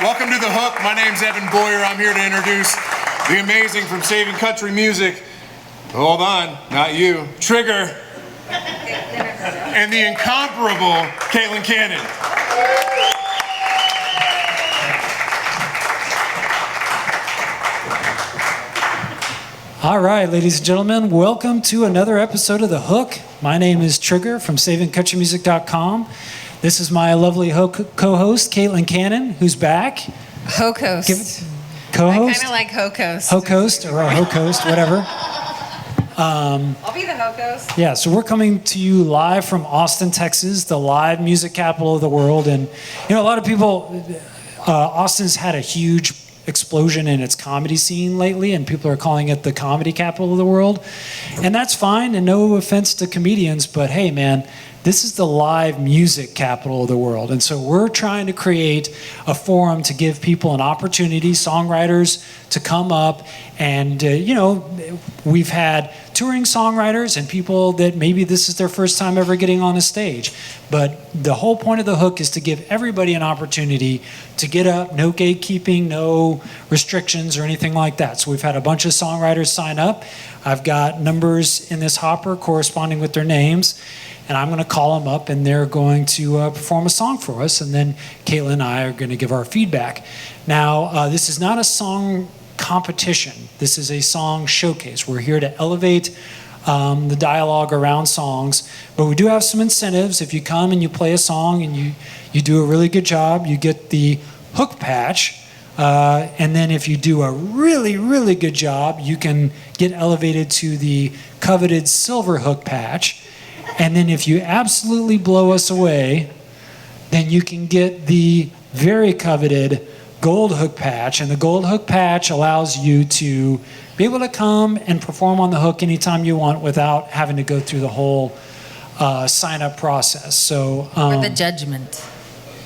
Welcome to The Hook. My name's Evan Boyer. I'm here to introduce the amazing from Saving Country Music. Hold on, not you. Trigger. And the incomparable Caitlin Cannon. All right, ladies and gentlemen, welcome to another episode of The Hook. My name is Trigger from SavingCountryMusic.com. This is my lovely co-host, Caitlin Cannon, who's back. Ho-coast. Co-host? I kind of like ho-coast. Ho-coast or ho-coast, whatever. I'll be the ho-coast. Yeah, so we're coming to you live from Austin, Texas, the live music capital of the world. And, you know, a lot of people, Austin's had a huge explosion in its comedy scene lately, and people are calling it the comedy capital of the world. And that's fine, and no offense to comedians, but hey, man, this is the live music capital of the world. And so we're trying to create a forum to give people an opportunity, songwriters, to come up. And, you know, we've had touring songwriters and people that maybe this is their first time ever getting on a stage. But the whole point of The Hook is to give everybody an opportunity to get up, no gatekeeping, no restrictions or anything like that. So we've had a bunch of songwriters sign up. I've got numbers in this hopper corresponding with their names. And I'm going to call them up, and they're going to perform a song for us. And then Caitlin and I are going to give our feedback. Now, this is not a song competition. This is a song showcase. We're here to elevate the dialogue around songs. But we do have some incentives. If you come and you play a song and you do a really good job, you get the hook patch. And then if you do a really, really good job, you can get elevated to the coveted silver hook patch. And then if you absolutely blow us away, then you can get the very coveted gold hook patch. And the gold hook patch allows you to be able to come and perform on the hook anytime you want without having to go through the whole sign-up process. So, Or the judgment.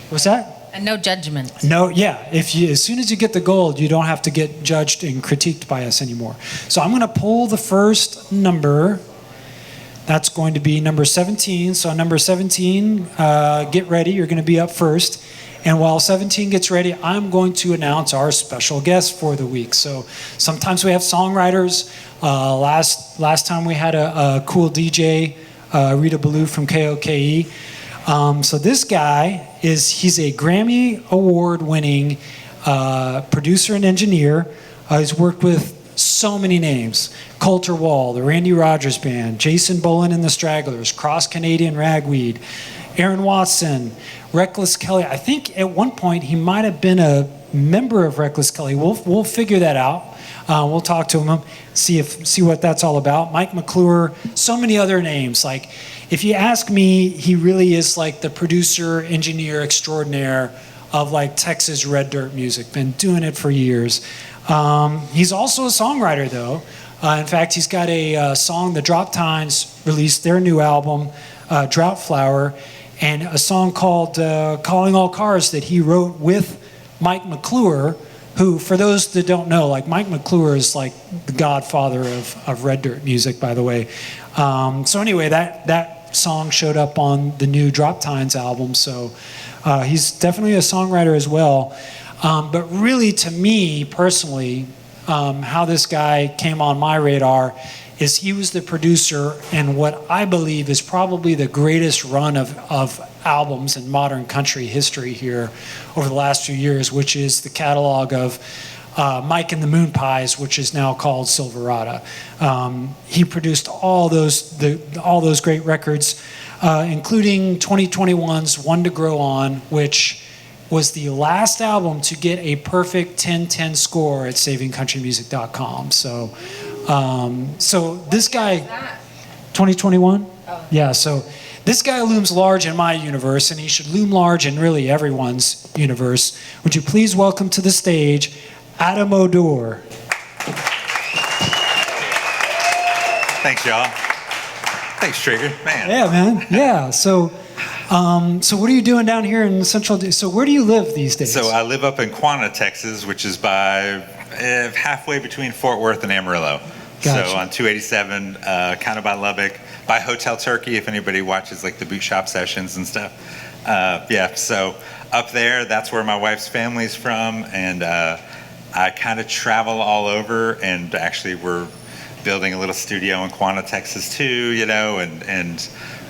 What's that? And no judgment. No, yeah. As soon as you get the gold, you don't have to get judged and critiqued by us anymore. So I'm going to pull the first number. That's going to be number 17. So number 17, get ready. You're going to be up first. And while 17 gets ready, I'm going to announce our special guest for the week. So sometimes we have songwriters. Last time we had a cool DJ, Rita Ballou from KOKE. So this guy he's a Grammy award-winning producer and engineer. He's worked with so many names: Coulter Wall, the Randy Rogers Band, Jason Boland and the Stragglers, Cross Canadian Ragweed, Aaron Watson, Reckless Kelly. I think at one point he might have been a member of Reckless Kelly. We'll figure that out. We'll talk to him, see what that's all about. Mike McClure, so many other names. Like, if you ask me, he really is like the producer, engineer extraordinaire of like Texas red dirt music. Been doing it for years. He's also a songwriter, though. In fact, he's got a song, the Drop Tines released their new album, Drought Flower, and a song called Calling All Cars that he wrote with Mike McClure, who, for those that don't know, like Mike McClure is like the godfather of red dirt music, by the way. So anyway, that song showed up on the new Drop Tines album, so he's definitely a songwriter as well. But really, to me personally, how this guy came on my radar is he was the producer in what I believe is probably the greatest run of albums in modern country history here over the last few years, which is the catalog of Mike and the Moon Pies, which is now called Silverado. He produced all those great records, including 2021's One to Grow On, which was the last album to get a perfect 10/10 score at SavingCountryMusic.com. So this guy, 2021? Oh. Yeah, so this guy looms large in my universe, and he should loom large in really everyone's universe. Would you please welcome to the stage Adam Odor. Thanks, y'all. Thanks, Trigger. Man. Yeah, man. Yeah. So what are you doing down here in Central? So where do you live these days? So I live up in Quanah, Texas, which is by halfway between Fort Worth and Amarillo. Gotcha. So on 287, kind of by Lubbock, by Hotel Turkey, if anybody watches like the boot shop sessions and stuff. up there, that's where my wife's family's from, and I kind of travel all over, and actually we're building a little studio in Quanah, Texas too, you know,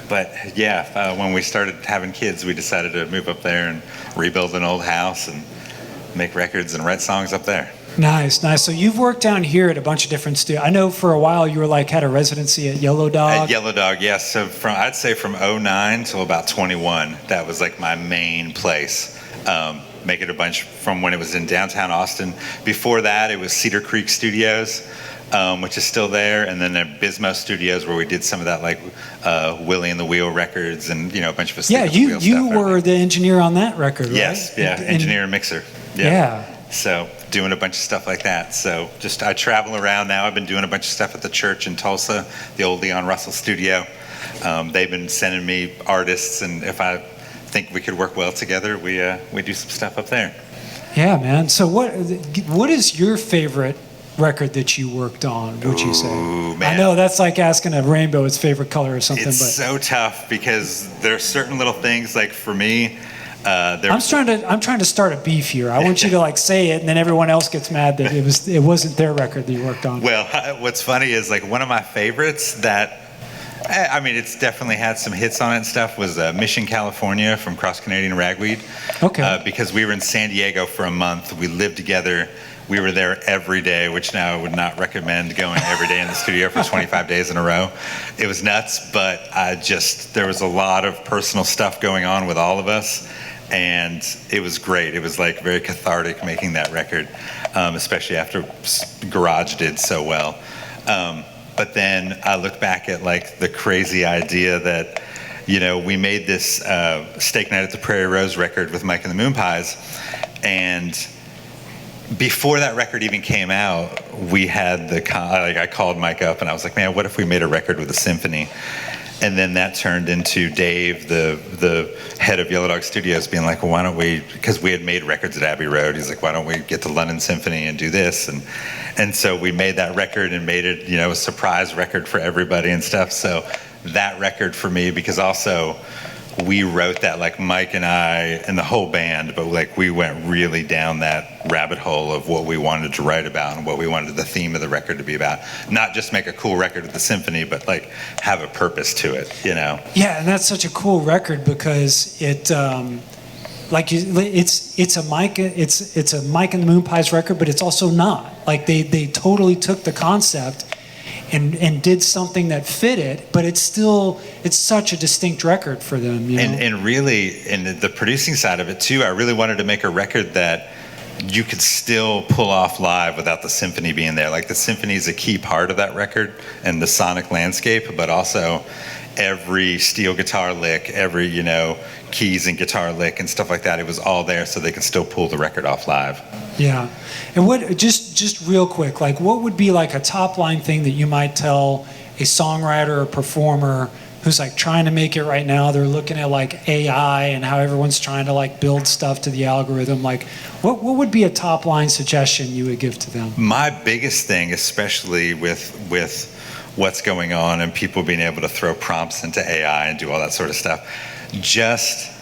but yeah, when we started having kids, we decided to move up there and rebuild an old house and make records and write songs up there. Nice. So you've worked down here at a bunch of different studios. I know for a while you were had a residency at Yellow Dog. At Yellow Dog, yes. So I'd say from 09 till about 21, that was like my main place. Making a bunch from when it was in downtown Austin. Before that, it was Cedar Creek Studios, which is still there, and then at Bismo Studios, where we did some of that, like Willie and the Wheel records, and a bunch of us. Yeah, you were the engineer on that record, right? Yes, yeah, engineer and mixer. Yeah. So doing a bunch of stuff like that. So I travel around now. I've been doing a bunch of stuff at the church in Tulsa, the old Leon Russell studio. They've been sending me artists, and if I think we could work well together, we do some stuff up there. Yeah, man. So what is your favorite record that you worked on, would you say? Man. I know that's like asking a rainbow its favorite color or something. It's so tough because there are certain little things, like for me, I'm trying to start a beef here. I want you to say it, and then everyone else gets mad that it wasn't their record that you worked on. Well, what's funny is one of my favorites that, I mean, it's definitely had some hits on it and stuff, was Mission, California from Cross Canadian Ragweed. Okay. Because we were in San Diego for a month. We lived together. We were there every day, which now I would not recommend going every day in the studio for 25 days in a row. It was nuts, but there was a lot of personal stuff going on with all of us. And it was great. It was very cathartic making that record, especially after Garage did so well. But then I look back at the crazy idea that, we made this Steak Night at the Prairie Rose record with Mike and the Moon Pies. And before that record even came out, we had I called Mike up and I was like, man, what if we made a record with a symphony? And then that turned into Dave, the head of Yellow Dog Studios, being like, well, why don't we, because we had made records at Abbey Road, he's like, why don't we get the London Symphony and do this? And so we made that record and made it, a surprise record for everybody and stuff. So that record for me, because also we wrote that, Mike and I and the whole band, but we went really down that rabbit hole of what we wanted to write about and what we wanted the theme of the record to be about. Not just make a cool record with the symphony, but have a purpose to it, Yeah, and that's such a cool record because it, it's a Mike and the Moon Pies record, but it's also not. They totally took the concept and did something that fit it, but it's such a distinct record for them. And really, in the producing side of it too, I really wanted to make a record that you could still pull off live without the symphony being there. The symphony is a key part of that record and the sonic landscape, but also every steel guitar lick, every, keys and guitar lick and stuff like that, it was all there so they could still pull the record off live. Yeah. And what, just real quick, what would be a top line thing that you might tell a songwriter or performer who's trying to make it right now? They're looking at AI and how everyone's trying to build stuff to the algorithm. What would be a top line suggestion you would give to them? My biggest thing, especially with what's going on and people being able to throw prompts into AI and do all that sort of stuff, just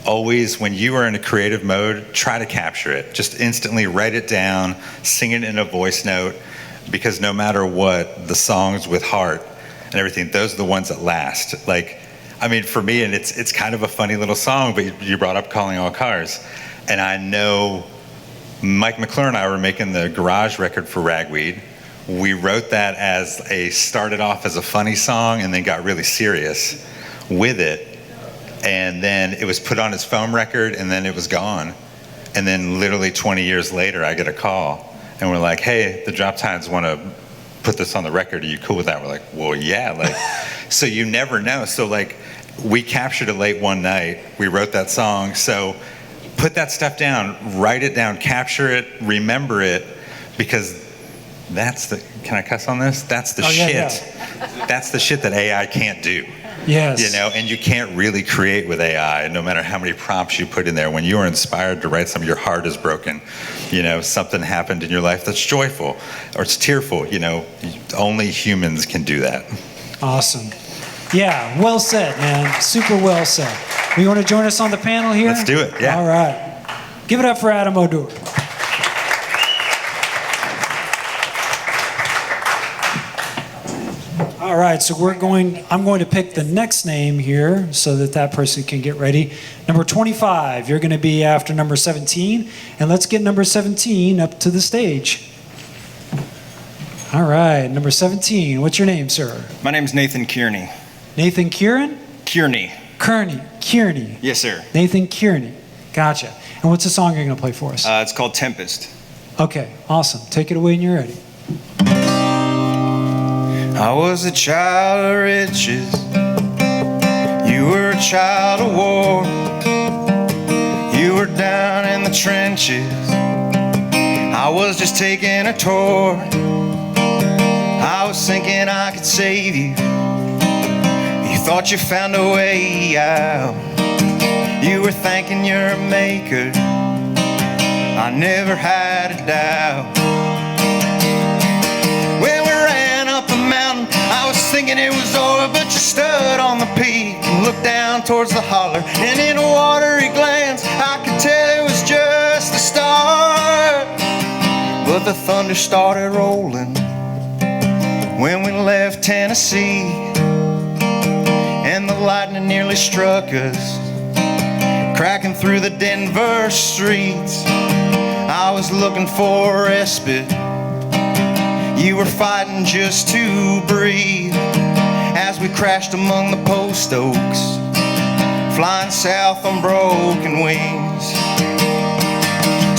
always, when you are in a creative mode, try to capture it. Just instantly write it down, sing it in a voice note, because no matter what, the songs with heart and everything, those are the ones that last. For me, and it's kind of a funny little song, but you brought up Calling All Cars. And I know Mike McClure and I were making the Garage record for Ragweed. We wrote that started off as a funny song and then got really serious with it. And then it was put on his foam record, and then it was gone. And then literally 20 years later, I get a call, and we're like, hey, the Drop Tides want to put this on the record. Are you cool with that? We're like, well, yeah. So you never know. So we captured it late one night. We wrote that song. So put that stuff down, write it down, capture it, remember it, because can I cuss on this? That's the shit. Yeah. That's the shit that AI can't do. Yes. And you can't really create with AI, no matter how many prompts you put in there. When you are inspired to write something, your heart is broken. Something happened in your life that's joyful or it's tearful. Only humans can do that. Awesome. Yeah, well said, man. Super well said. You want to join us on the panel here? Let's do it, yeah. All right. Give it up for Adam Odor. All right, so I'm going to pick the next name here so that person can get ready. Number 25, you're going to be after number 17. And let's get number 17 up to the stage. All right, number 17, what's your name, sir? My name's Nathan Kearney. Nathan Kieran? Kearney. Kearney. Yes, sir. Nathan Kearney. Gotcha. And what's the song you're going to play for us? It's called Tempest. Okay, awesome. Take it away when you're ready. I was a child of riches. You were a child of war. You were down in the trenches. I was just taking a tour. I was thinking I could save you. You thought you found a way out. You were thanking your maker. I never had a doubt. When we ran up the mountain, I was thinking it was over, but you stood on the peak and looked down towards the holler. And in a watery glance, I could tell it was just the start. But the thunder started rolling when we left Tennessee, and the lightning nearly struck us, cracking through the Denver streets. I was looking for respite. You were fighting just to breathe as we crashed among the post oaks, flying south on broken wings.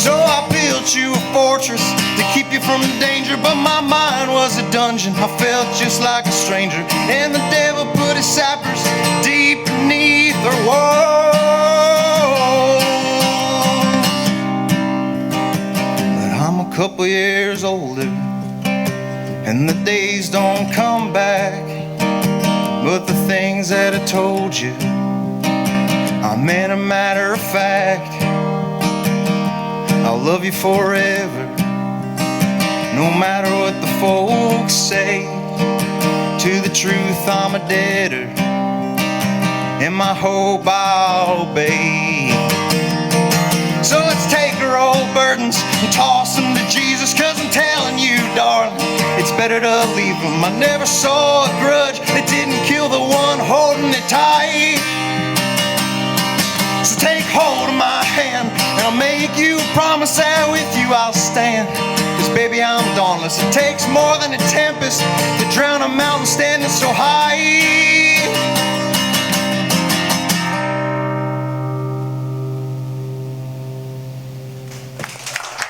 So I built you a fortress to keep you from danger, but my mind was a dungeon. I felt just like a stranger, and the devil put his sappers deep beneath our walls. But I'm a couple years older, and the days don't come back. But the things that I told you, I meant a matter of fact. I'll love you forever, no matter what the folks say. To the truth I'm a debtor, and my hope I'll obey. So let's take our old burdens and toss them to Jesus, 'cause I'm telling you, darling, it's better to leave them. I never saw a grudge that didn't kill the one holding it tight. So take hold of my hand, and I'll make you a promise that with you I'll stand. 'Cause baby, I'm dauntless. It takes more than a tempest to drown a mountain standing so high.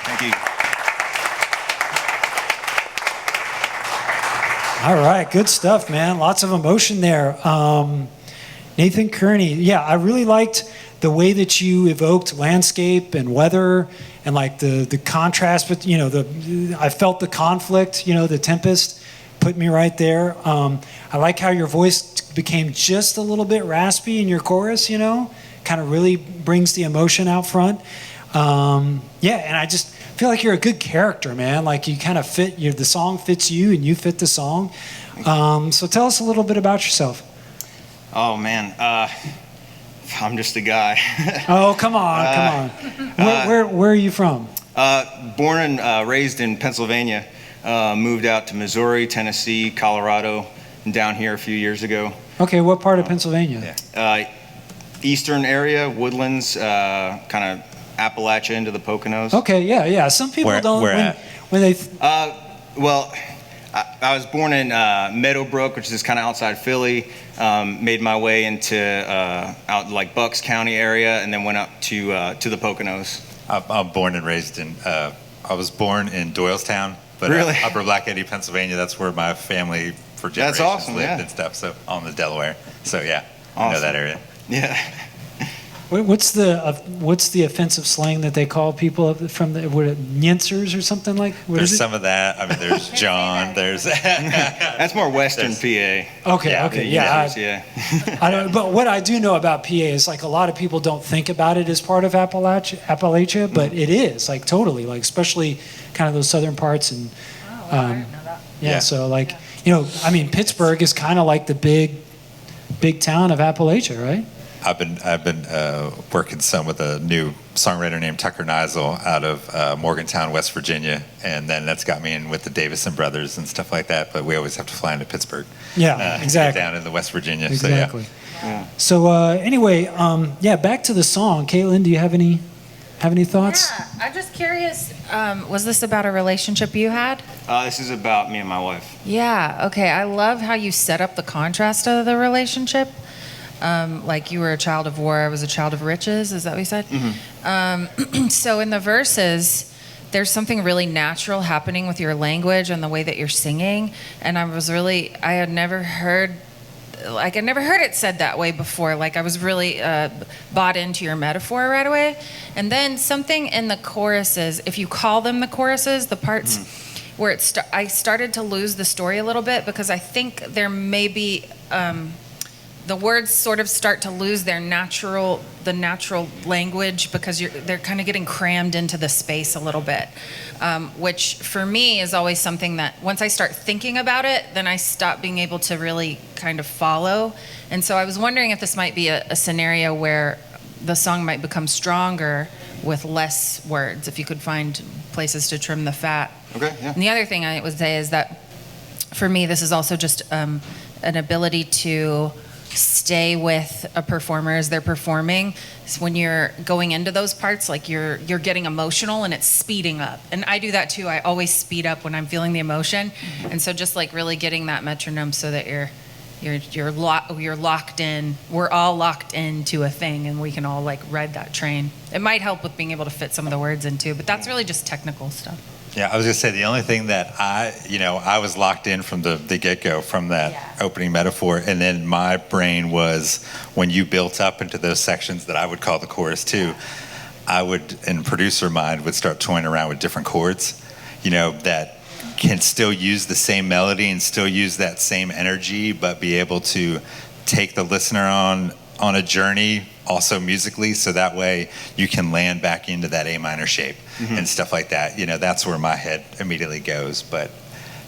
Thank you. All right, good stuff, man. Lots of emotion there. Nathan Kearney, yeah, I really liked the way that you evoked landscape and weather and like the contrast, but I felt the conflict, the Tempest put me right there. I like how your voice became just a little bit raspy in your chorus, kind of really brings the emotion out front. Yeah, and I just feel like you're a good character, man. Like you kind of fit, the song fits you and you fit the song. So tell us a little bit about yourself. Oh man, I'm just a guy. Oh, come on. Where are you from? Born and raised in Pennsylvania. Moved out to Missouri, Tennessee, Colorado, and down here a few years ago. Okay, what part of Pennsylvania? Eastern area, Woodlands, kind of Appalachia into the Poconos. Okay, yeah. Some people don't. When they. Well, I was born in Meadowbrook, which is kind of outside Philly. Made my way into out like Bucks County area, and then went up to the Poconos. I'm born and raised in. I was born in Doylestown, but really? Upper Black Eddy, Pennsylvania. That's where my family for generations awesome, lived yeah. and stuff. So on the Delaware. So yeah, Awesome. I know that area. Yeah. What's the offensive slang that they call people from the Yinzers or something like? There's some of that. I mean, there's John. There's. That's more Western PA. Okay, Yeah. I don't. But what I do know about PA is like a lot of people don't think about it as part of Appalachia, but it is like totally, like especially kind of those southern parts and. I didn't know that. Yeah, so like Pittsburgh is kind of like the big town of Appalachia, right? I've been working some with a new songwriter named Tucker Neisel out of Morgantown, West Virginia, and then that's got me in with the Davison brothers and stuff like that. But we always have to fly into Pittsburgh. Yeah, exactly. Get down in the West Virginia. Exactly. So yeah. So anyway, back to the song. Caitlin, do you have any thoughts? Yeah, I'm just curious. Was this about a relationship you had? This is about me and my wife. Yeah. Okay. I love how you set up the contrast of the relationship. Like you were a child of war, I was a child of riches. Is that what you said? Mm-hmm. So in the verses, there's something really natural happening with your language and the way that you're singing. And I had never heard it said that way before. Like I was really bought into your metaphor right away. And then something in the choruses, if you call them the choruses, the parts where I started to lose the story a little bit, because I think there may be the words sort of start to lose the natural language, because they're kind of getting crammed into the space a little bit, which for me is always something that once I start thinking about it, then I stop being able to really kind of follow. And so I was wondering if this might be a scenario where the song might become stronger with less words, if you could find places to trim the fat. Okay, yeah. And the other thing I would say is that for me, this is also just an ability to stay with a performer as they're performing. So when you're going into those parts, like you're getting emotional and it's speeding up. And I do that too. I always speed up when I'm feeling the emotion. And so just like really getting that metronome so that you're locked in. We're all locked into a thing, and we can all like ride that train. It might help with being able to fit some of the words in too, but that's really just technical stuff. Yeah, I was gonna say the only thing that I was locked in from the get-go, from that opening metaphor, and then my brain was, when you built up into those sections that I would call the chorus too, I would, in producer mind, would start toying around with different chords, that can still use the same melody and still use that same energy, but be able to take the listener on a journey also musically, so that way you can land back into that A minor shape and stuff like that. That's where my head immediately goes. But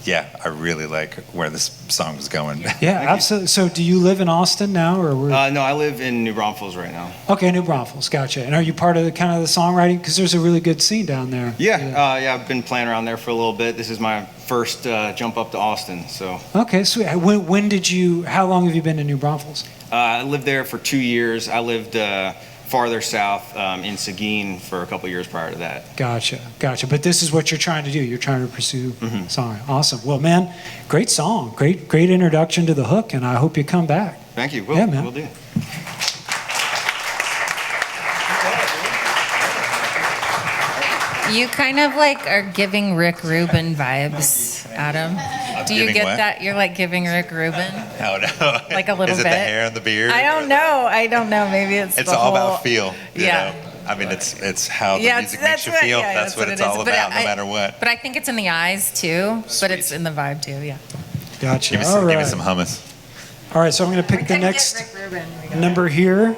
yeah, I really like where this song was going. Yeah, absolutely. So do you live in Austin now, or where? No, I live in New Braunfels right now. Okay, New Braunfels, gotcha. And are you part of the kind of the songwriting? Because there's a really good scene down there. Yeah, I've been playing around there for a little bit. This is my first jump up to Austin, so. Okay, sweet. How long have you been in New Braunfels? I lived there for 2 years. I lived farther south in Seguin for a couple years prior to that. Gotcha. But this is what you're trying to do. You're trying to pursue songwriting. Awesome. Well, man, great song. Great introduction to the hook, and I hope you come back. Thank you. Yeah, man. Will do. You kind of like are giving Rick Rubin vibes, Adam. Do you giving get what? that? You're like giving Rick Rubin? Oh, no. Like a little Is it bit? the hair and the beard? I don't know. Maybe it's It's the all whole... about feel. Yeah. I mean, it's how the Yeah, music makes you what- feel. yeah, That's what it it's is. all But about, no I- matter what. But I think it's in the eyes too. But it's in the vibe too. Yeah. Gotcha. Give me some hummus. All right, so I'm going to pick the next number here.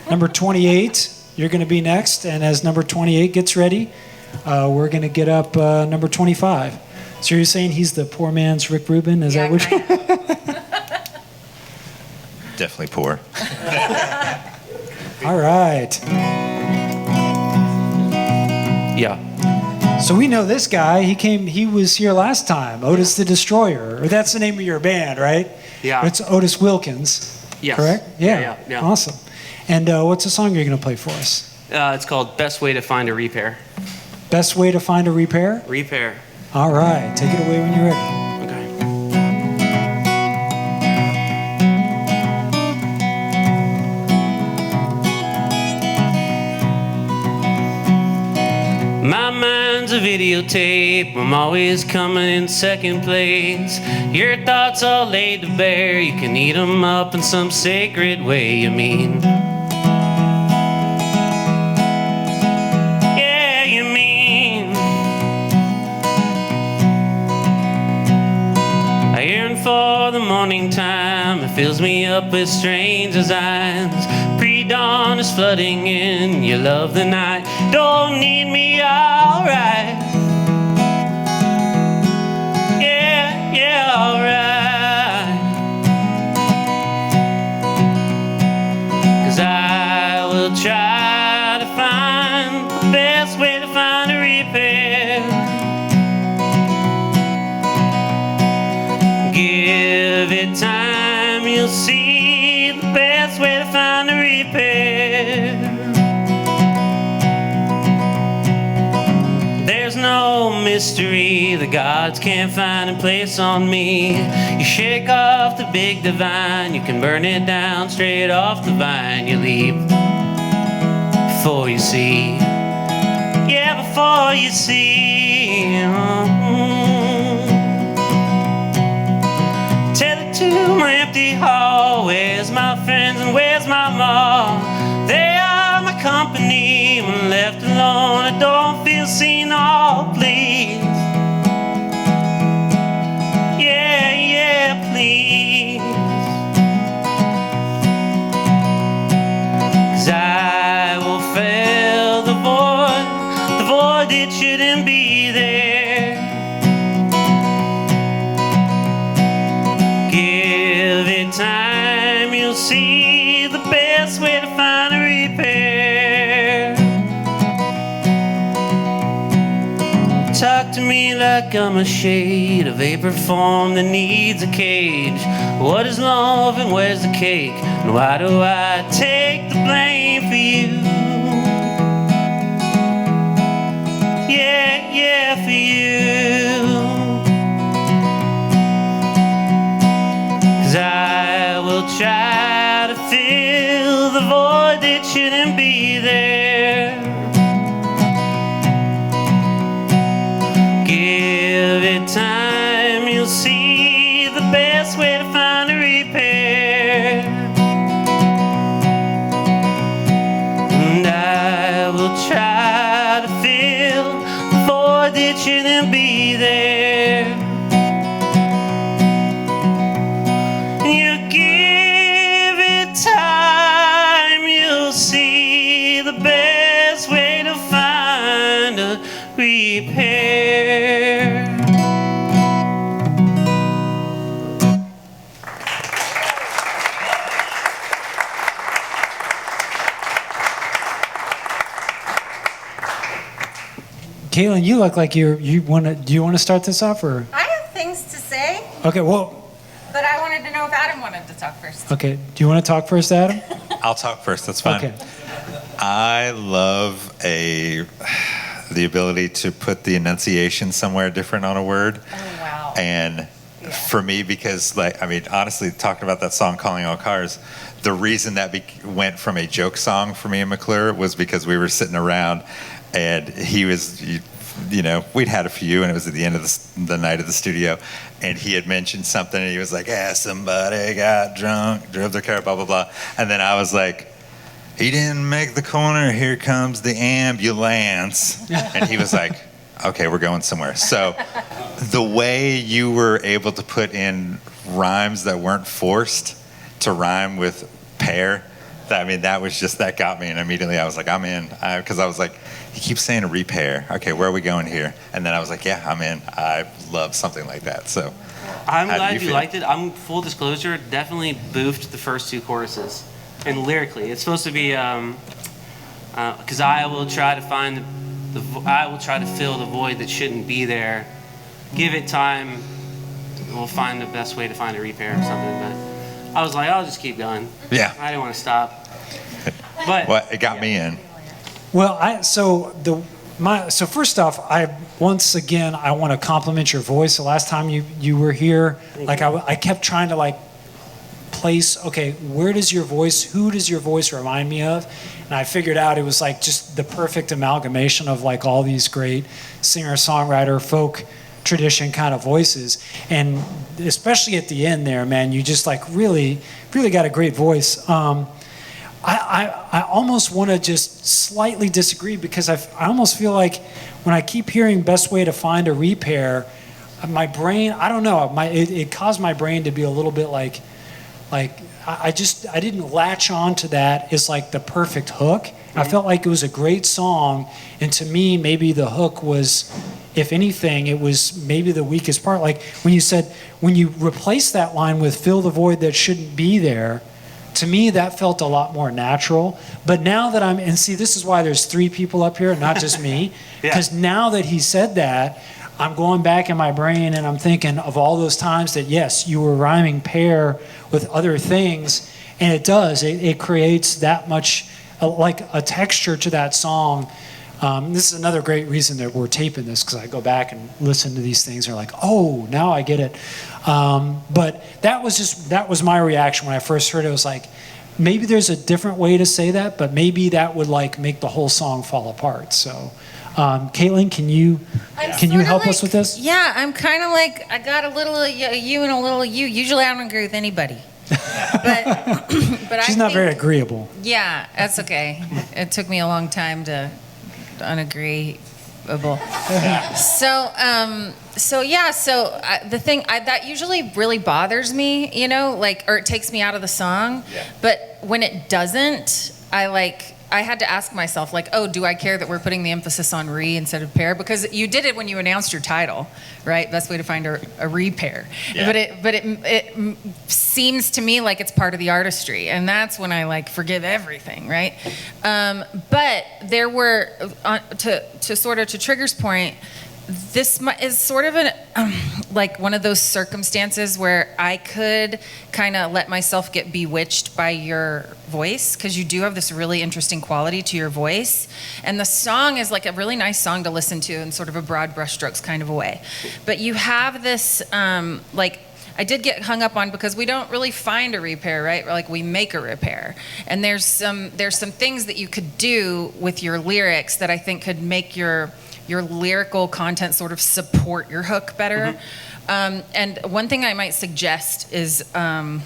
Number 28. You're going to be next, and as number 28 gets ready, we're going to get up number 25. So you're saying he's the poor man's Rick Rubin? Is that what? Definitely poor. All right. Yeah. So we know this guy. He was here last time. Otis the Destroyer. Or that's the name of your band, right? Yeah. It's Otis Wilkins. Yes. Correct? Yeah. Awesome. And what's the song you're going to play for us? It's called Best Way to Find a Repair. Best Way to Find a Repair? Repair. All right. Take it away when you're ready. Okay. My mind's a videotape. I'm always coming in second place. Your thoughts all laid to bear. You can eat them up in some sacred way, you mean. Yeah, you mean. I yearn for the morning time. It fills me up with strange designs. Pre-dawn is flooding in. You love the night. Don't need me, alright. Yeah, alright. 'Cause I mystery the gods can't find a place on me. You shake off the big divine, you can burn it down straight off the vine. You leap before you see, yeah, before you see. Tell it to my empty hall, where's my friends and where's my mom? They are my company when left alone. I don't feel seen or pleased. Yeah, yeah, please. 'Cause I will fill the void that shouldn't be there. Give it time, you'll see the best way to find a repair. Talk to me like I'm a shade of vapor form that needs a cage. What is love and where's the cake? And why do I take the blame for you? Yeah, yeah, for you. 'Cause I will try to fill the void that shouldn't be there. Give it time, you'll see the best way to find a repair. And I will try to fill the void that shouldn't be there. You give it time, you'll see the best way to find a repair. Kaylin, you look like you want to. Do you want to start this off, or? I have things to say, Okay, well, but I wanted to know if Adam wanted to talk first. okay. Do you want to talk first, Adam? I'll talk first. That's fine. Okay. I love the ability to put the enunciation somewhere different on a word. Oh, wow. And for me, because honestly, talking about that song "Calling All Cars," the reason that went from a joke song for me and McClure was because we were sitting around, and he was, we'd had a few, and it was at the end of the night of the studio, and he had mentioned something, and he was like, "Yeah, somebody got drunk, drove their car, blah blah blah," and then I was like, "He didn't make the corner, here comes the ambulance." And he was like, "Okay, we're going somewhere." So the way you were able to put in rhymes that weren't forced to rhyme with pair, that got me. And immediately I was like, I'm in. Because I was like, he keeps saying a repair. Okay, where are we going here? And then I was like, yeah, I'm in. I love something like that. So I'm glad you liked it. I'm full disclosure, definitely boofed the first two choruses. And lyrically, it's supposed to be, because I will try to find I will try to fill the void that shouldn't be there. Give it time, we'll find the best way to find a repair or something. But I was like, I'll just keep going. Yeah. I didn't want to stop. But well, it got me in. Well, so first off, once again I want to compliment your voice. The last time you were here, I kept trying to place, okay, who does your voice remind me of? And I figured out it was just the perfect amalgamation of all these great singer-songwriter, folk tradition kind of voices. And especially at the end there, man, you just really, really got a great voice. I almost want to just slightly disagree, because I almost feel like when I keep hearing best way to find a repair, my brain, I don't know, it caused my brain to be a little bit I didn't latch on to that as the perfect hook. I felt like it was a great song, and to me, maybe the hook was, if anything, it was maybe the weakest part. When you said, when you replace that line with "fill the void that shouldn't be there," to me, that felt a lot more natural. But now that this is why there's three people up here, not just me, because now that he said that, I'm going back in my brain and I'm thinking of all those times that, yes, you were rhyming pair with other things, and it creates that much, a texture to that song This is another great reason that we're taping this, because I go back and listen to these things and are like, oh, now I get it. But that was my reaction when I first heard it. It was like, maybe there's a different way to say that, but maybe that would like make the whole song fall apart. So, Caitlin, can you help us with this? Yeah, I'm kind of like, I got a little of you and a little of you. Usually I don't agree with anybody. But She's not very agreeable. Yeah, that's okay. It took me a long time to unagreeable. The thing that usually really bothers me, you know, like, or it takes me out of the song. Yeah. But when it doesn't, I had to ask myself, like, oh, do I care that we're putting the emphasis on re instead of pair? Because you did it when you announced your title, right? Best way to find a repair. Yeah. But it seems to me like it's part of the artistry, and that's when I like forgive everything, right? But there were to Trigger's point. This is sort of like one of those circumstances where I could kind of let myself get bewitched by your voice, because you do have this really interesting quality to your voice. And the song is like a really nice song to listen to in sort of a broad brushstrokes kind of a way. But you have this, I did get hung up on, because we don't really find a repair, right? Like, we make a repair. And there's some things that you could do with your lyrics that I think could make your lyrical content sort of support your hook better. Mm-hmm. And one thing I might suggest is, I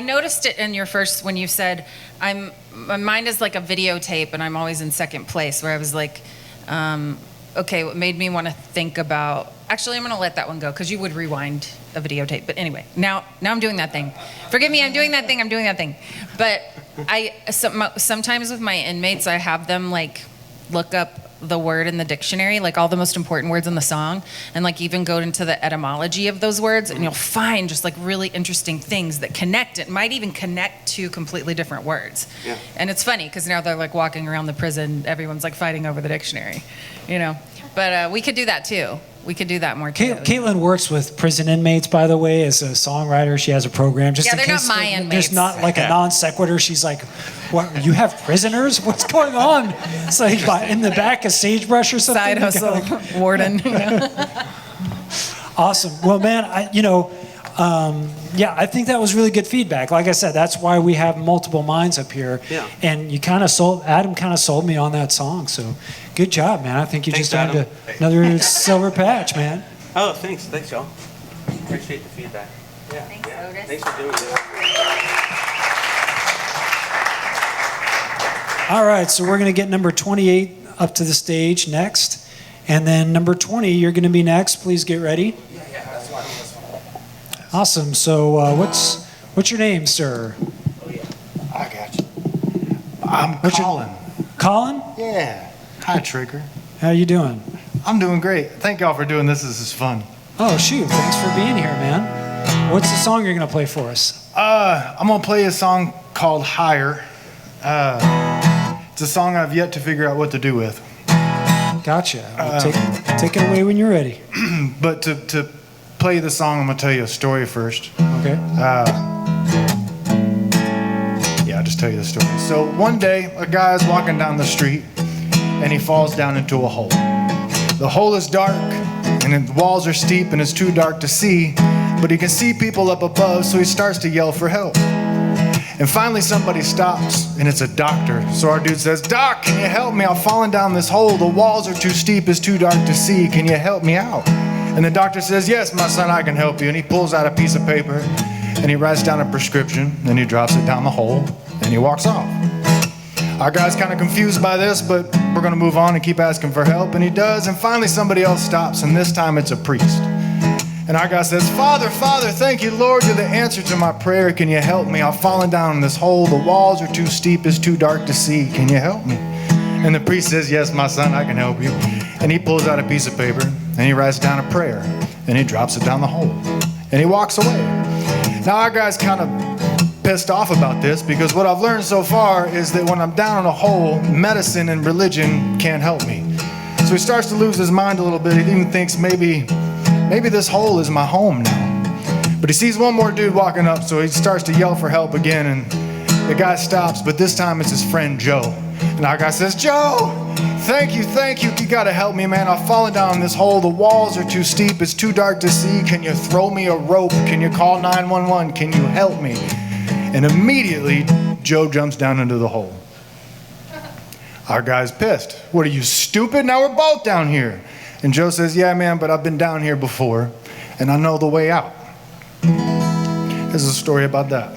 noticed it in your first, when you said, my mind is like a videotape and I'm always in second place, where I was like, okay, what made me want to think about, actually, I'm going to let that one go, because you would rewind a videotape. But anyway, now I'm doing that thing. Forgive me, I'm doing that thing. But sometimes with my inmates, I have them like look up the word in the dictionary, like all the most important words in the song, and like even go into the etymology of those words, and you'll find just like really interesting things that connect. It might even connect to completely different words. Yeah. And it's funny, because now they're like walking around the prison, everyone's like fighting over the dictionary, you know. But we could do that too. We could do that more too. Caitlin works with prison inmates, by the way, as a songwriter. She has a program. Just in they're case not my inmates. There's not like a non sequitur. She's like, "What? You have prisoners? What's going on?" It's like in the back of Sagebrush or something. Side hustle, warden. Awesome. Well, man, I think that was really good feedback. Like I said, that's why we have multiple minds up here. Yeah. And Adam kind of sold me on that song. So good job, man. I think you just earned another silver patch, man. Oh, thanks, y'all. Appreciate the feedback. Yeah. Thanks, Otis. Thanks for doing this. All right, so we're going to get number 28 up to the stage next. And then number 20, you're going to be next. Please get ready. Yeah, that's why I want this one. Awesome. So what's your name, sir? Oh, yeah. I got you. I'm Colin. Colin? Yeah. Hi, Trigger. How you doing? I'm doing great. Thank y'all for doing this. This is fun. Oh, shoot. Thanks for being here, man. What's the song you're going to play for us? I'm going to play a song called Higher. It's a song I've yet to figure out what to do with. Gotcha. Well, take it away when you're ready. But to play the song, I'm going to tell you a story first. Okay. I'll just tell you the story. So one day, a guy is walking down the street, and he falls down into a hole. The hole is dark, and the walls are steep, and it's too dark to see, but he can see people up above, so he starts to yell for help. And finally somebody stops, and it's a doctor. So our dude says, "Doc, can you help me? I've fallen down this hole. The walls are too steep, it's too dark to see. Can you help me out?" And the doctor says, "Yes, my son, I can help you." And he pulls out a piece of paper, and he writes down a prescription, and he drops it down the hole, and he walks off. Our guy's kind of confused by this, but we're going to move on and keep asking for help, and he does. And finally somebody else stops, and this time it's a priest. And our guy says, Father, thank you, Lord, you're the answer to my prayer. Can you help me? I've fallen down in this hole. The walls are too steep, it's too dark to see. Can you help me? And the priest says, "Yes, my son, I can help you." And he pulls out a piece of paper, and he writes down a prayer, and he drops it down the hole, and he walks away. Now our guy's kind of pissed off about this, because what I've learned so far is that when I'm down in a hole, medicine and religion can't help me. So he starts to lose his mind a little bit. He even thinks maybe this hole is my home now. But he sees one more dude walking up, so he starts to yell for help again, and the guy stops, but this time it's his friend Joe. And our guy says, Joe, thank you. You gotta help me, man. I've fallen down this hole. The walls are too steep. It's too dark to see. Can you throw me a rope? Can you call 911? Can you help me? And immediately, Joe jumps down into the hole. Our guy's pissed. What are you, stupid? Now we're both down here. And Joe says, yeah, man, but I've been down here before, and I know the way out. There's a story about that.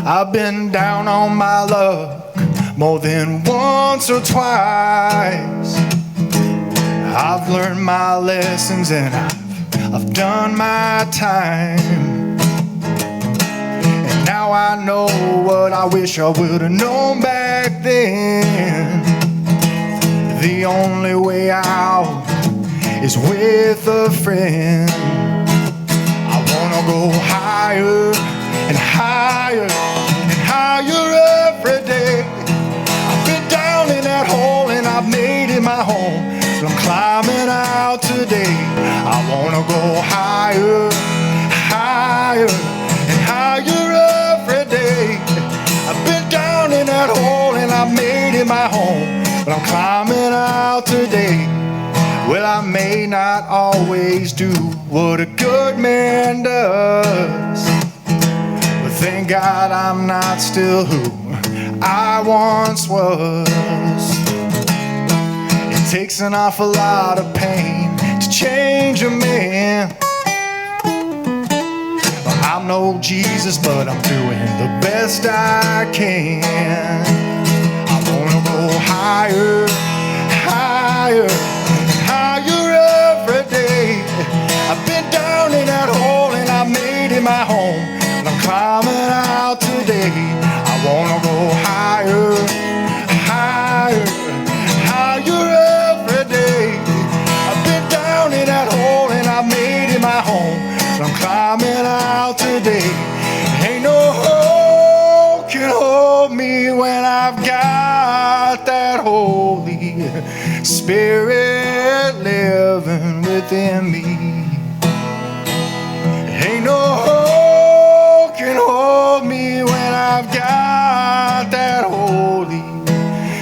I've been down on my luck more than once or twice. I've learned my lessons and I've done my time. And now I know what I wish I would have known back then. The only way out is with a friend. I wanna go higher and higher and higher every day. I've been down in that hole and I've made it my home, but I'm climbing out today. I wanna go higher, higher and higher every day. I've been down in that hole and I've made it my home, but I'm climbing out today. Well, I may not always do what a good man does, but thank God I'm not still who I once was. It takes an awful lot of pain to change a man. Well, I'm no Jesus, but I'm doing the best I can. I wanna go higher, higher, higher every day. I've been down in that hole and I made it my home, and I'm climbing out today. I wanna go higher, higher, higher every day. I've been down in that hole and I made it my home, and I'm climbing out today. Ain't no hope can hold me when I've got that Holy Spirit living within me. Ain't no hope can hold me when I've got that Holy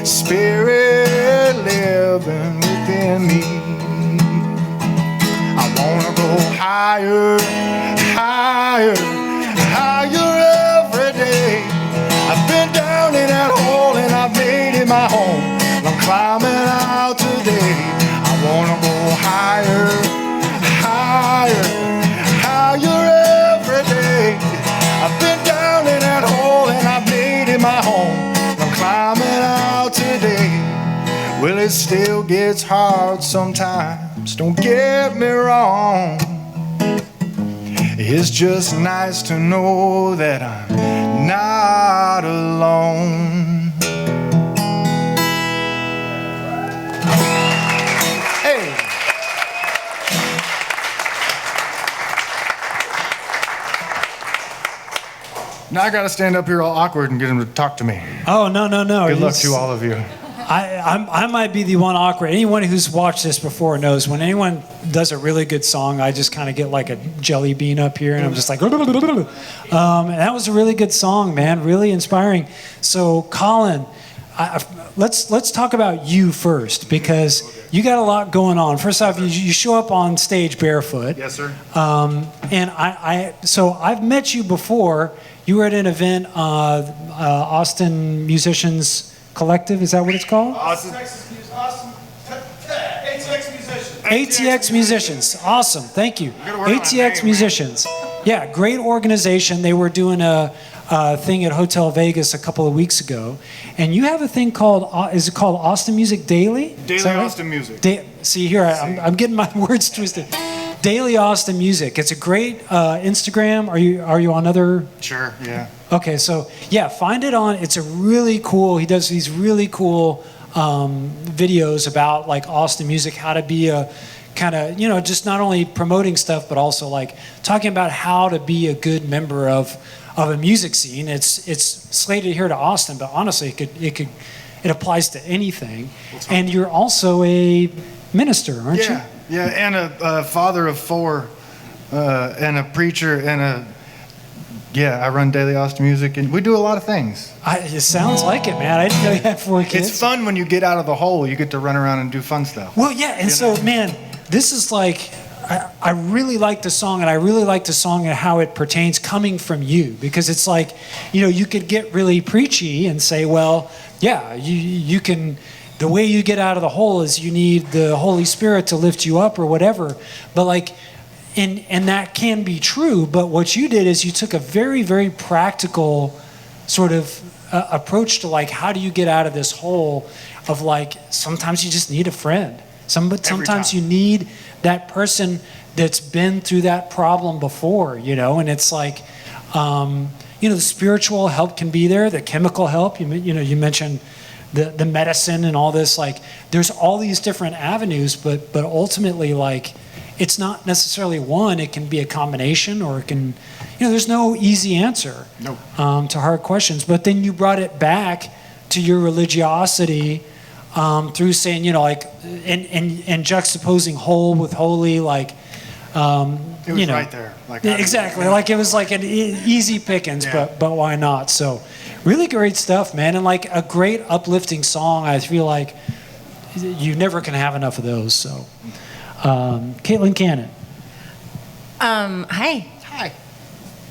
Spirit living within me. I wanna go higher, higher, higher every day. I've been down in that hole and I've made it my home, and I'm climbing out today. I wanna go higher, higher, higher every day. I've been down in that hole and I've made it my home, and I'm climbing out today. Well, it still gets hard sometimes, don't get me wrong. It's just nice to know that I'm not alone. Hey. Now I gotta stand up here all awkward and get him to talk to me. Oh, no. Good luck to all of you. I might be the one awkward. Anyone who's watched this before knows when anyone does a really good song, I just kind of get like a jelly bean up here, and I'm just like, and that was a really good song, man, really inspiring. So, Colin, let's talk about you first, because you got a lot going on. First off, you show up on stage barefoot. Yes, sir. And so I've met you before. You were at an event, Austin Musicians Collective, is that what it's called? ATX Musicians, awesome, thank you. ATX Musicians, yeah, great organization. They were doing a thing at Hotel Vegas a couple of weeks ago, and you have a thing called, is it called Austin Music Daily? Daily right? Austin Music. See here, I'm getting my words twisted. Daily Austin Music. It's a great Instagram. Are you on other? Sure, yeah. Okay, so yeah, find it on. It's a really cool. He does these really cool videos about like Austin music, how to be a kind of, just not only promoting stuff, but also like talking about how to be a good member of a music scene. It's slated here to Austin, but honestly, it applies to anything. And you're also a minister, aren't you? Yeah, and a father of four, and a preacher, and a Yeah, I run Daily Austin Music, and we do a lot of things. It sounds like it, man. I didn't know you had 4 kids. It's fun when you get out of the hole. You get to run around and do fun stuff. Well, yeah, and so, man, this is like, I really like the song, and I really like the song and how it pertains coming from you, because it's like, you could get really preachy and say, well, yeah, you can, the way you get out of the hole is you need the Holy Spirit to lift you up or whatever, but like, and that can be true, but what you did is you took a very, very practical sort of approach to like, how do you get out of this hole of like, sometimes you just need a friend. Sometimes you need that person that's been through that problem before, and it's like, the spiritual help can be there, the chemical help, you mentioned the medicine and all this, like there's all these different avenues, but ultimately like, it's not necessarily one, it can be a combination, or it can, there's no easy answer to hard questions. But then you brought it back to your religiosity through saying, like, and juxtaposing whole with holy, like, it was right there. Like, exactly. Like it was like an easy pickings, but why not? So really great stuff, man. And like a great uplifting song. I feel like you never can have enough of those, so. Caitlin Cannon. Hi. Hi.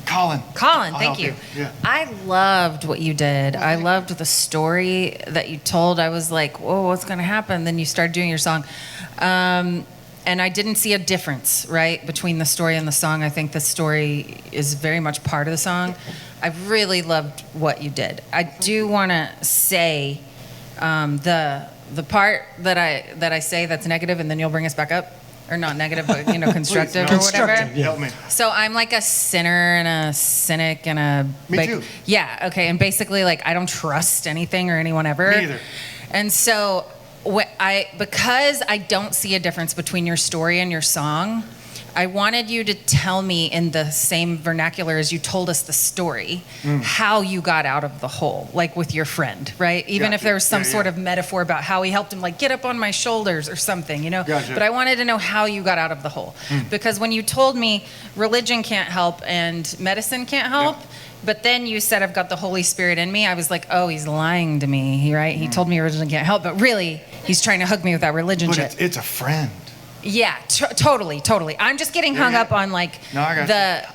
Colin. Thank you. Yeah. I loved what you did. I loved the story that you told. I was like, whoa, what's going to happen? Then you started doing your song. And I didn't see a difference, right, between the story and the song. I think the story is very much part of the song. I really loved what you did. I do want to say the part that I say that's negative, and then you'll bring us back up. Or not negative, but constructive or whatever. Yeah. Help me. So I'm like a sinner and a cynic and a. Me too. Yeah. Okay. And basically, like I don't trust anything or anyone ever. Me either. And so, because I don't see a difference between your story and your song, I wanted you to tell me in the same vernacular as you told us the story, how you got out of the hole, like with your friend, right? Even if there was some sort of metaphor about how he helped him, like get up on my shoulders or something, But I wanted to know how you got out of the hole. Because when you told me religion can't help and medicine can't help, but then you said I've got the Holy Spirit in me, I was like, oh, he's lying to me, right? He told me religion can't help, but really, he's trying to hook me with that religion shit. But it's a friend. Yeah, totally. I'm just getting hung up on like the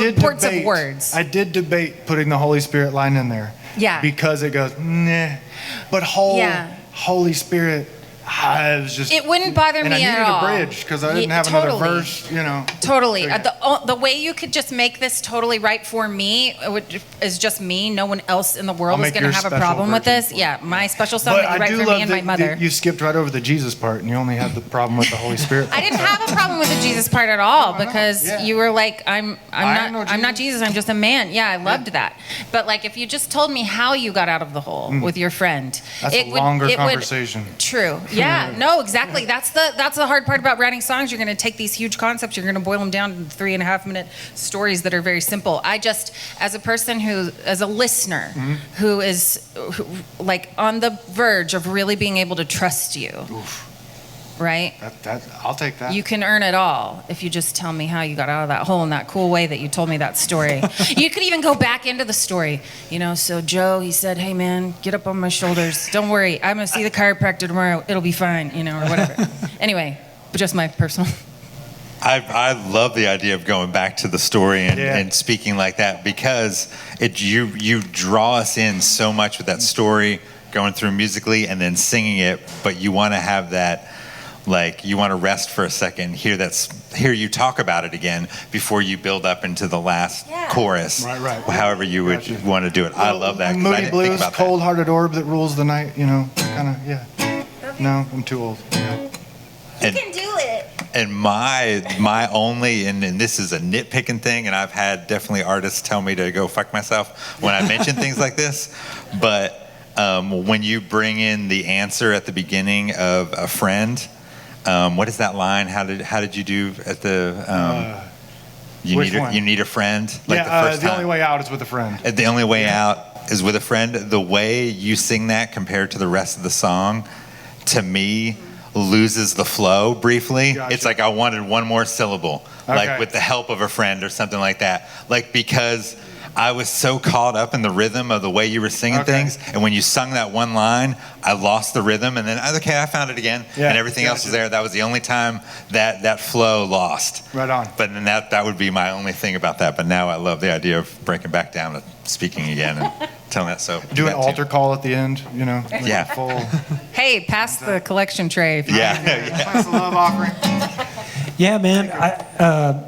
importance of words. I did debate putting the Holy Spirit line in there. Yeah. Because it goes, nah. But Holy Spirit, it was just. It wouldn't bother me at all. And I needed a bridge because I didn't have another verse, Totally. So, the way you could just make this totally right for me is just me. No one else in the world is going to have a problem with this. Yeah, my special song that you write for me and my mother. You skipped right over the Jesus part and you only had the problem with the Holy Spirit. I didn't have a problem with the Jesus part at all because you were like, I'm not Jesus. I'm just a man. Yeah, I loved that. But like, if you just told me how you got out of the hole with your friend, that's a longer conversation. True. Yeah. No, exactly. That's the hard part about writing songs. You're going to take these huge concepts. You're going to boil them down to 3.5-minute stories that are very simple. I just, as a person as a listener, who is like on the verge of really being able to trust you. Oof. Right? I'll take that. You can earn it all if you just tell me how you got out of that hole in that cool way that you told me that story. You could even go back into the story. So Joe, he said, hey man, get up on my shoulders. Don't worry, I'm going to see the chiropractor tomorrow. It'll be fine, or whatever. Anyway, but just my personal. I love the idea of going back to the story and speaking like that because you draw us in so much with that story, going through musically and then singing it, but you want to have that. Like you want to rest for a second, hear you talk about it again before you build up into the last chorus. Right. However you would want to do it. I love that. Moody blues, cold-hearted orb that rules the night. Kind of. No, I'm too old. Yeah. You can do it. And my only, and this is a nitpicking thing, and I've had definitely artists tell me to go fuck myself when I mention things like this, but when you bring in the answer at the beginning of a friend. What is that line? How did you do at the? You need a friend. Like the first time. The only way out is with a friend. The only way out is with a friend. The way you sing that compared to the rest of the song, to me, loses the flow briefly. Gotcha. It's like I wanted one more syllable, like Okay. with the help of a friend or something like that. Like, because I was so caught up in the rhythm of the way you were singing Okay. things, and when you sung that one line, I lost the rhythm, and then okay, I found it again, Yeah, and everything else was there. That was the only time that flow lost. Right on. But then that would be my only thing about that. But now I love the idea of breaking back down to speaking again and telling that. So Do an that too. altar call at the end, you know? like Yeah. Full. Hey, pass the collection tray. Yeah. Pass the love offering. Yeah, man.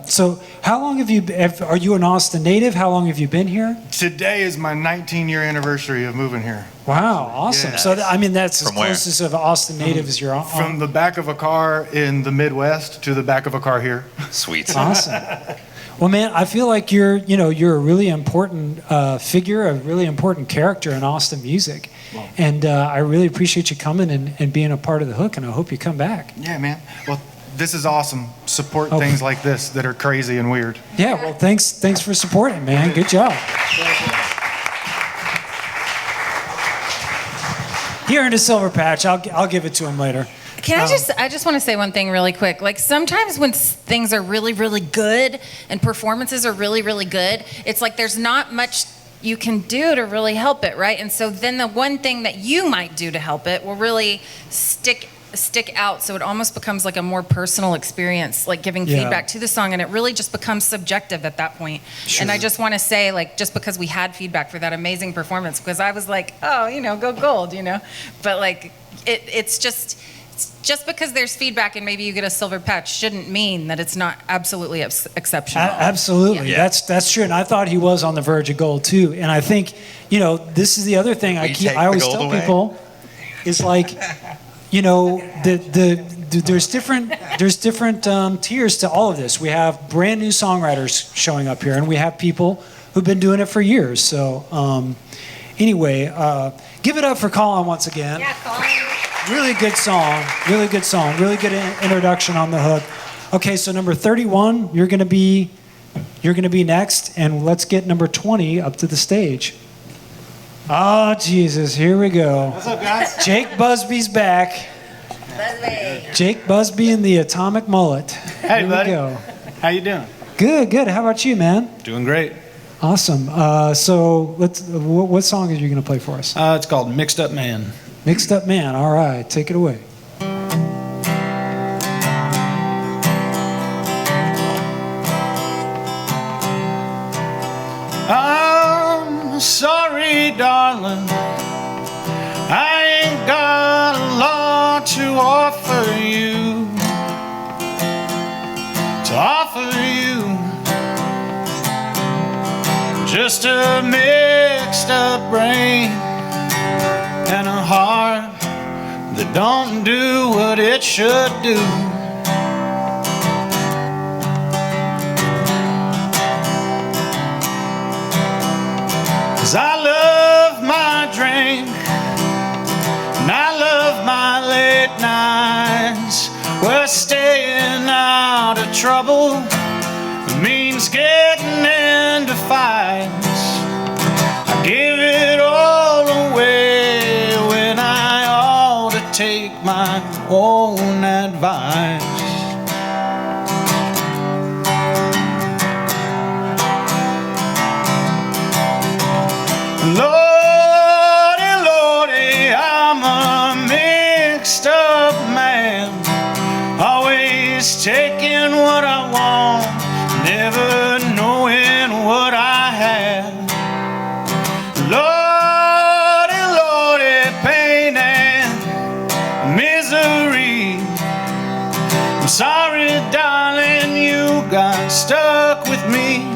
So how long have you, are you an Austin native? How long have you been here? Today is my 19-year anniversary of moving here. Wow, awesome. Yeah. So, I mean, that's as From where? close as of Austin native as you're on. From the back of a car in the Midwest to the back of a car here. Sweet. Awesome. Well, man, I feel like you're a really important figure, a really important character in Austin music. And I really appreciate you coming and being a part of the hook, and I hope you come back. Yeah, man. Well, this is awesome. Support Oh. things like this that are crazy and weird. Yeah, well, thanks for supporting, man. Good job. Here in the Silver Patch, I'll give it to him later. Can I just want to say one thing really quick. Like sometimes when things are really, really good and performances are really, really good, it's like there's not much you can do to really help it, right? And so then the one thing that you might do to help it will really stick out, so it almost becomes like a more personal experience, like giving Yeah. feedback to the song, and it really just becomes subjective at that point. Sure. And I just want to say, like, just because we had feedback for that amazing performance, because I was like, oh, go gold, but like it's just because there's feedback and maybe you get a silver patch shouldn't mean that it's not absolutely exceptional. Absolutely, Yeah. that's true. And I thought he was on the verge of gold too. And I think this is the other thing We take I the always gold tell away? people is like, there's different tiers to all of this. We have brand new songwriters showing up here, and we have people who've been doing it for years. So anyway, give it up for Colin once again. Yeah, Colin. Really good song. Really good song. Really good introduction on the hook. Okay, so number 31, you're gonna be next, and let's get number 20 up to the stage. Oh Jesus, here we go. What's up, guys? Jake Busby's back. Busby. Jake Busby and the Atomic Mullet. Hey, Here buddy. we go. How you doing? Good. How about you, man? Doing great. Awesome. So what song are you gonna play for us? It's called Mixed Up Man. Mixed Up Man. All right, take it away. I'm sorry, darling. I ain't got a lot to offer you. Just a mixed up brain and a heart that don't do what it should do. Cause I love my drink and I love my late nights, where staying out of trouble means getting into fights. I give it all away when I ought to take my own advice. Lordy, Lordy, I'm a mixed up man, always taking what I want, never knowing what I have. Lordy, Lordy, pain and misery. I'm sorry, darling, you got stuck with me.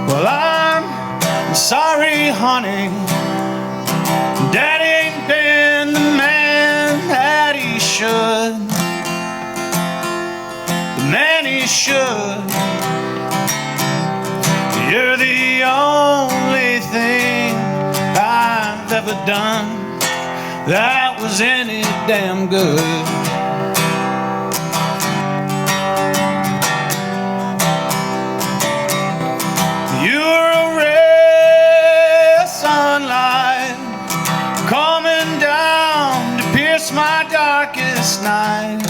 Well, I'm sorry, honey, Dad ain't been the man that he should. Man, he should. You're the only thing I've ever done that was any damn good. You're a ray of sunlight coming down to my darkest night.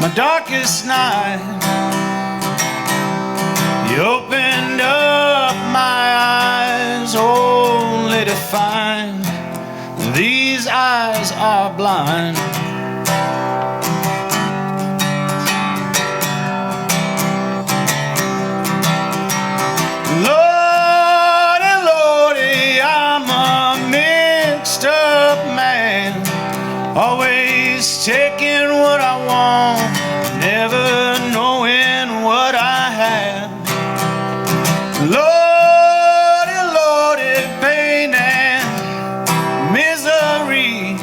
My darkest night. You opened up my eyes only to find these eyes are blind. Lordy, Lordy, I'm a mixed up man, always taking what I want, never knowing what I have. Lordy, Lordy, pain and misery.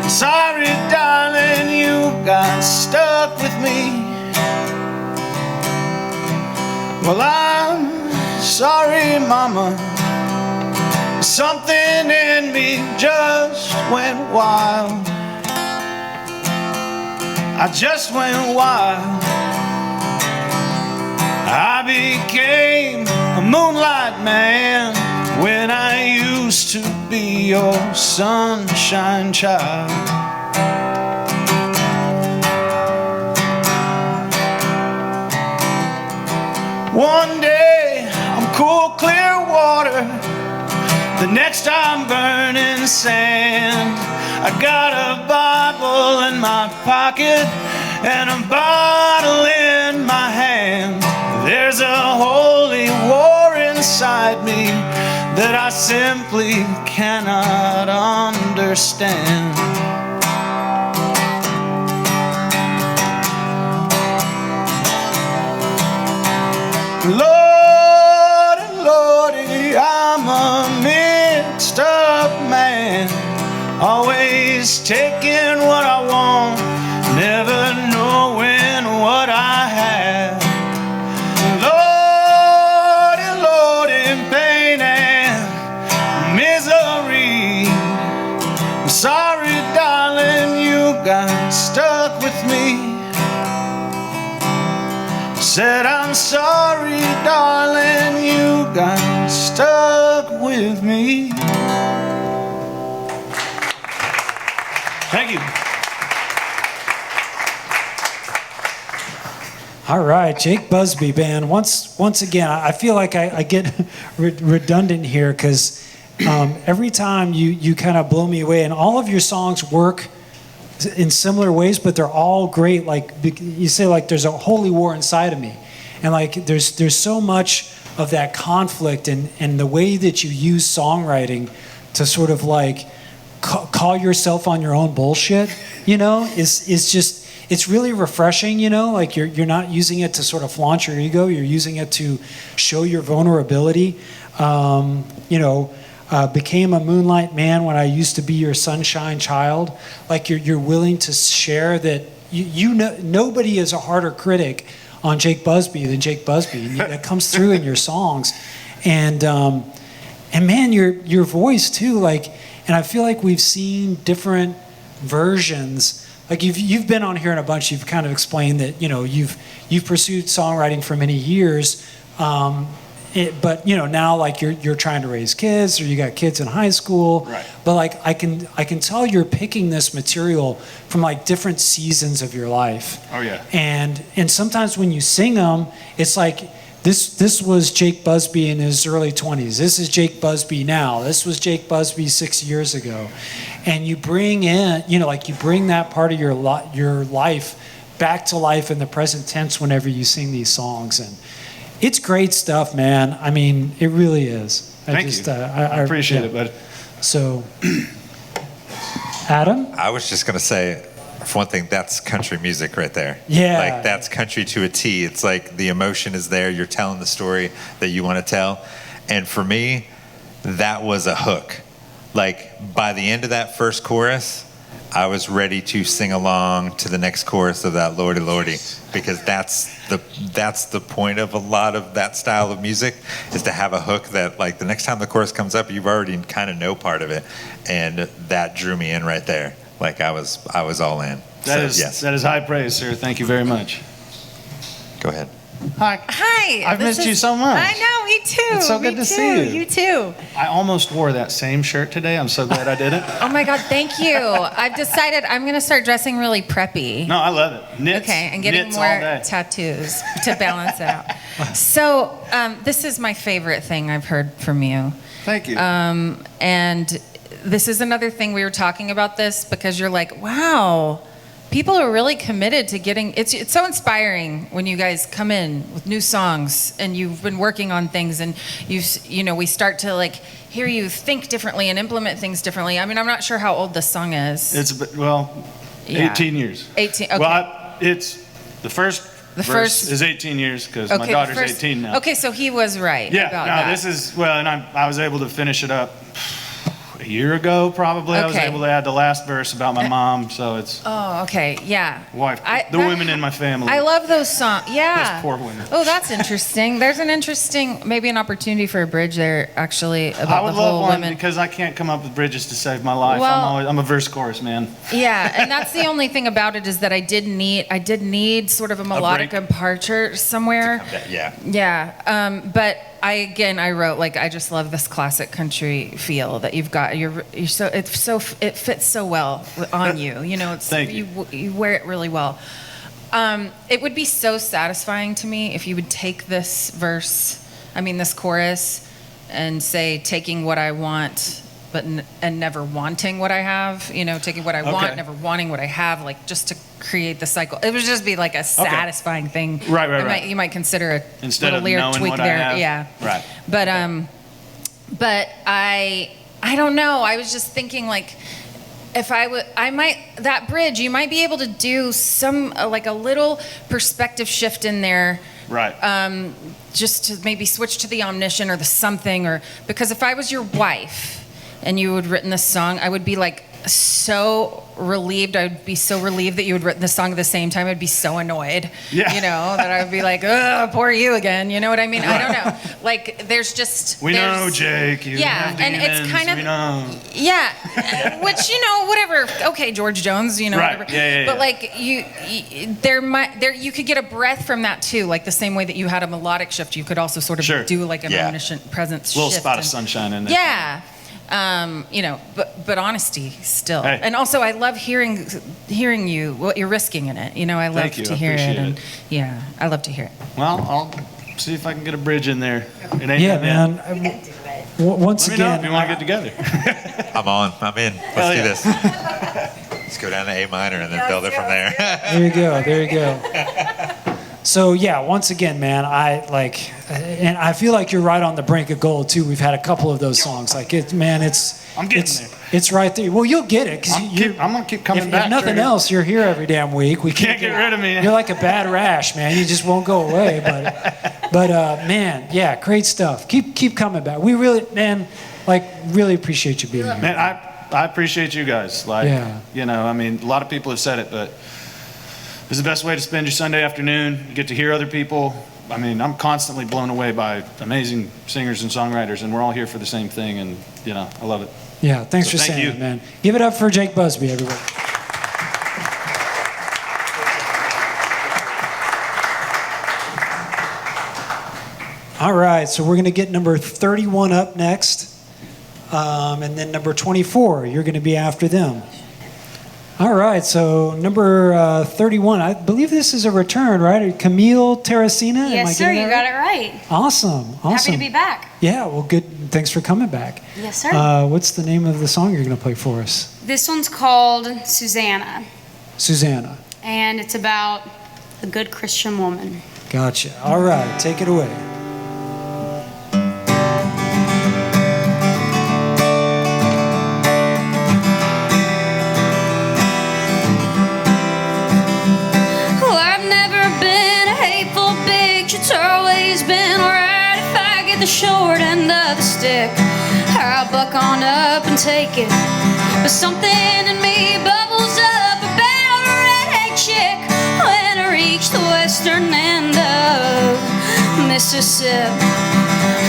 Sorry, darling, you got stuck with me. Well, I'm sorry, mama. Something in me just went wild. I just went wild. I became a moonlight man when I used to be your sunshine child. One day I'm cool, clear water. The next I'm burning sand. I got a Bible in my pocket and a bottle in my hand. There's a holy war inside me that I simply cannot understand. Lordy, Lordy, I'm a mixed up man, always taking what I want, never knowing what I have. Lordy, Lordy, pain and misery. I'm sorry, darling, you got stuck with me. Said I'm sorry, darling, you got stuck with me. Thank you. All right, Jake Busby band. Once again, I feel like I get redundant here because every time you kind of blow me away, and all of your songs work in similar ways, but they're all great. Like you say, like there's a holy war inside of me, and like there's so much of that conflict and the way that you use songwriting to sort of like call yourself on your own bullshit, you know, is just, it's really refreshing, you know, like you're not using it to sort of flaunt your ego, you're using it to show your vulnerability. Became a moonlight man when I used to be your sunshine child. Like you're willing to share that you know, nobody is a harder critic on Jake Busby than Jake Busby. And that comes through in your songs. And man, your voice too, like, and I feel like we've seen different versions. Like you've been on here in a bunch, you've kind of explained that, you know, you've pursued songwriting for many years. But you know, now like you're trying to raise kids, or you got kids in high school. Right. But like I can tell you're picking this material from like different seasons of your life. Oh yeah. And sometimes when you sing them, it's like this was Jake Busby in his early 20s. This is Jake Busby now. This was Jake Busby 6 years ago. And you bring in, you know, like you bring that part of your life back to life in the present tense whenever you sing these songs. And it's great stuff, man. I mean, it really is. Thank you. I appreciate it, bud. So, Adam? I was just going to say, for one thing, that's country music right there. Yeah. Like, that's country to a T. It's like the emotion is there. You're telling the story that you want to tell. And for me, that was a hook. Like, by the end of that first chorus, I was ready to sing along to the next chorus of that Lordy Lordy, because that's the point of a lot of that style of music, is to have a hook that, like, the next time the chorus comes up, you've already kind of know part of it, and that drew me in right there. Like I was all in. That is high praise, sir. Thank you very much. Go ahead. Hi. Hi. I've this missed you so much. I know, me too. It's so me good to too. see you. You too. I almost wore that same shirt today. I'm so glad I didn't. Oh my God, thank you. I've decided I'm going to start dressing really preppy. No, I love it. Knits. Okay, and getting knits all more day. tattoos to balance it out. So, this is my favorite thing I've heard from you. Thank you. And this is another thing we were talking about this because you're like, wow, people are really committed to getting. It's so inspiring when you guys come in with new songs and you've been working on things and we start to like hear you think differently and implement things differently. I mean, I'm not sure how old this song is. It's 18 years. 18. Okay. Well, it's the first. The verse is 18 years because my daughter's 18 now. Okay, so he was right. Yeah, about no, that. this is and I was able to finish it up a year ago probably. I was Okay. able to add the last verse about my mom, so it's Oh, okay, yeah. wife, the women in my family. I love those songs. Yeah. Those poor women. Oh, that's interesting. There's an interesting, maybe an opportunity for a bridge there, actually, I about would the love whole one women. because I can't come up with bridges to save my life. Well- I'm a verse chorus man. Yeah, and that's the only thing about it is that I did need sort of a melodic break. departure somewhere. Yeah. Yeah, but I wrote like I just love this classic country feel that you've got. You're so it fits so well on you. You know, it's Thank you. you wear it really well. It would be so satisfying to me if you would take this this chorus, and say taking what I want, and never wanting what I have. You know, taking what I want, Okay. never wanting what I have, like just to create the cycle. It would just be like a satisfying thing. Right. You might consider a Instead little of lyric knowing tweak what I there. have. Yeah. Right. But I don't know. I was just thinking like if that bridge, you might be able to do some like a little perspective shift in there. Right. Just to maybe switch to the omniscient or the something, or because if I was your wife and you had written this song, I would be like so relieved. I would be so relieved that you had written the song at the same time. I'd be so annoyed. Yeah. You know, that I would be like, oh, poor you again. You know what I mean? I don't know. Like there's just We know, Jake. You have and demons. it's kind of We know. yeah, which whatever. Okay, George Jones, Right. whatever. Yeah. But like you could get a breath from that too. Like the same way that you had a melodic shift, you could also sort of Sure. do like an Yeah. omniscient presence A little shift. spot of and- sunshine in there. Yeah. But honesty still. Hey. And also I love hearing you, what you're risking in it. I love Thank you. to I hear it. appreciate And it. yeah, I love to hear it. Well, I'll see if I can get a bridge in there. It ain't Yeah, done yet. man. Once Let me know if again, you want to get together. I'm in. Hell Let's do yeah. this. Let's go down to A minor and then build it from there. there you go. So yeah, once again, man, and I feel like you're right on the brink of gold too. We've had a couple of those songs. Like I'm getting there. It's right there. Well, you'll get it because I'm gonna keep coming back. If nothing Trigger. else, you're here every damn week. We Can't get rid of me. You're like a bad rash, man. You just won't go away. But man, yeah, great stuff. Keep coming back. We really, man, really appreciate you being here. Man, I appreciate you guys. A lot of people have said it, but this is the best way to spend your Sunday afternoon. You get to hear other people. I'm constantly blown away by amazing singers and songwriters, and we're all here for the same thing, and I love it. Yeah, thanks for thank saying you. it, man. Give it up for Jake Busby, everybody. All right, so we're going to get number 31 up next, and then number 24. You're going to be after them. All right, so number 31. I believe this is a return, right? Camille Terracina? Am I Yes, sir. getting You that got it right. Awesome. Happy to be back. Yeah, well, good. Thanks for coming back. Yes, sir. What's the name of the song you're going to play for us? This one's called Susanna, Susanna. and it's about a good Christian woman. Gotcha. All right, take it away. Well, I've never been a hateful bitch. It's always been alright if I get the short end of the stick. I'll buck on up and take it. But something in me bubbles up about a redhead chick when I reach the western end of Mississippi.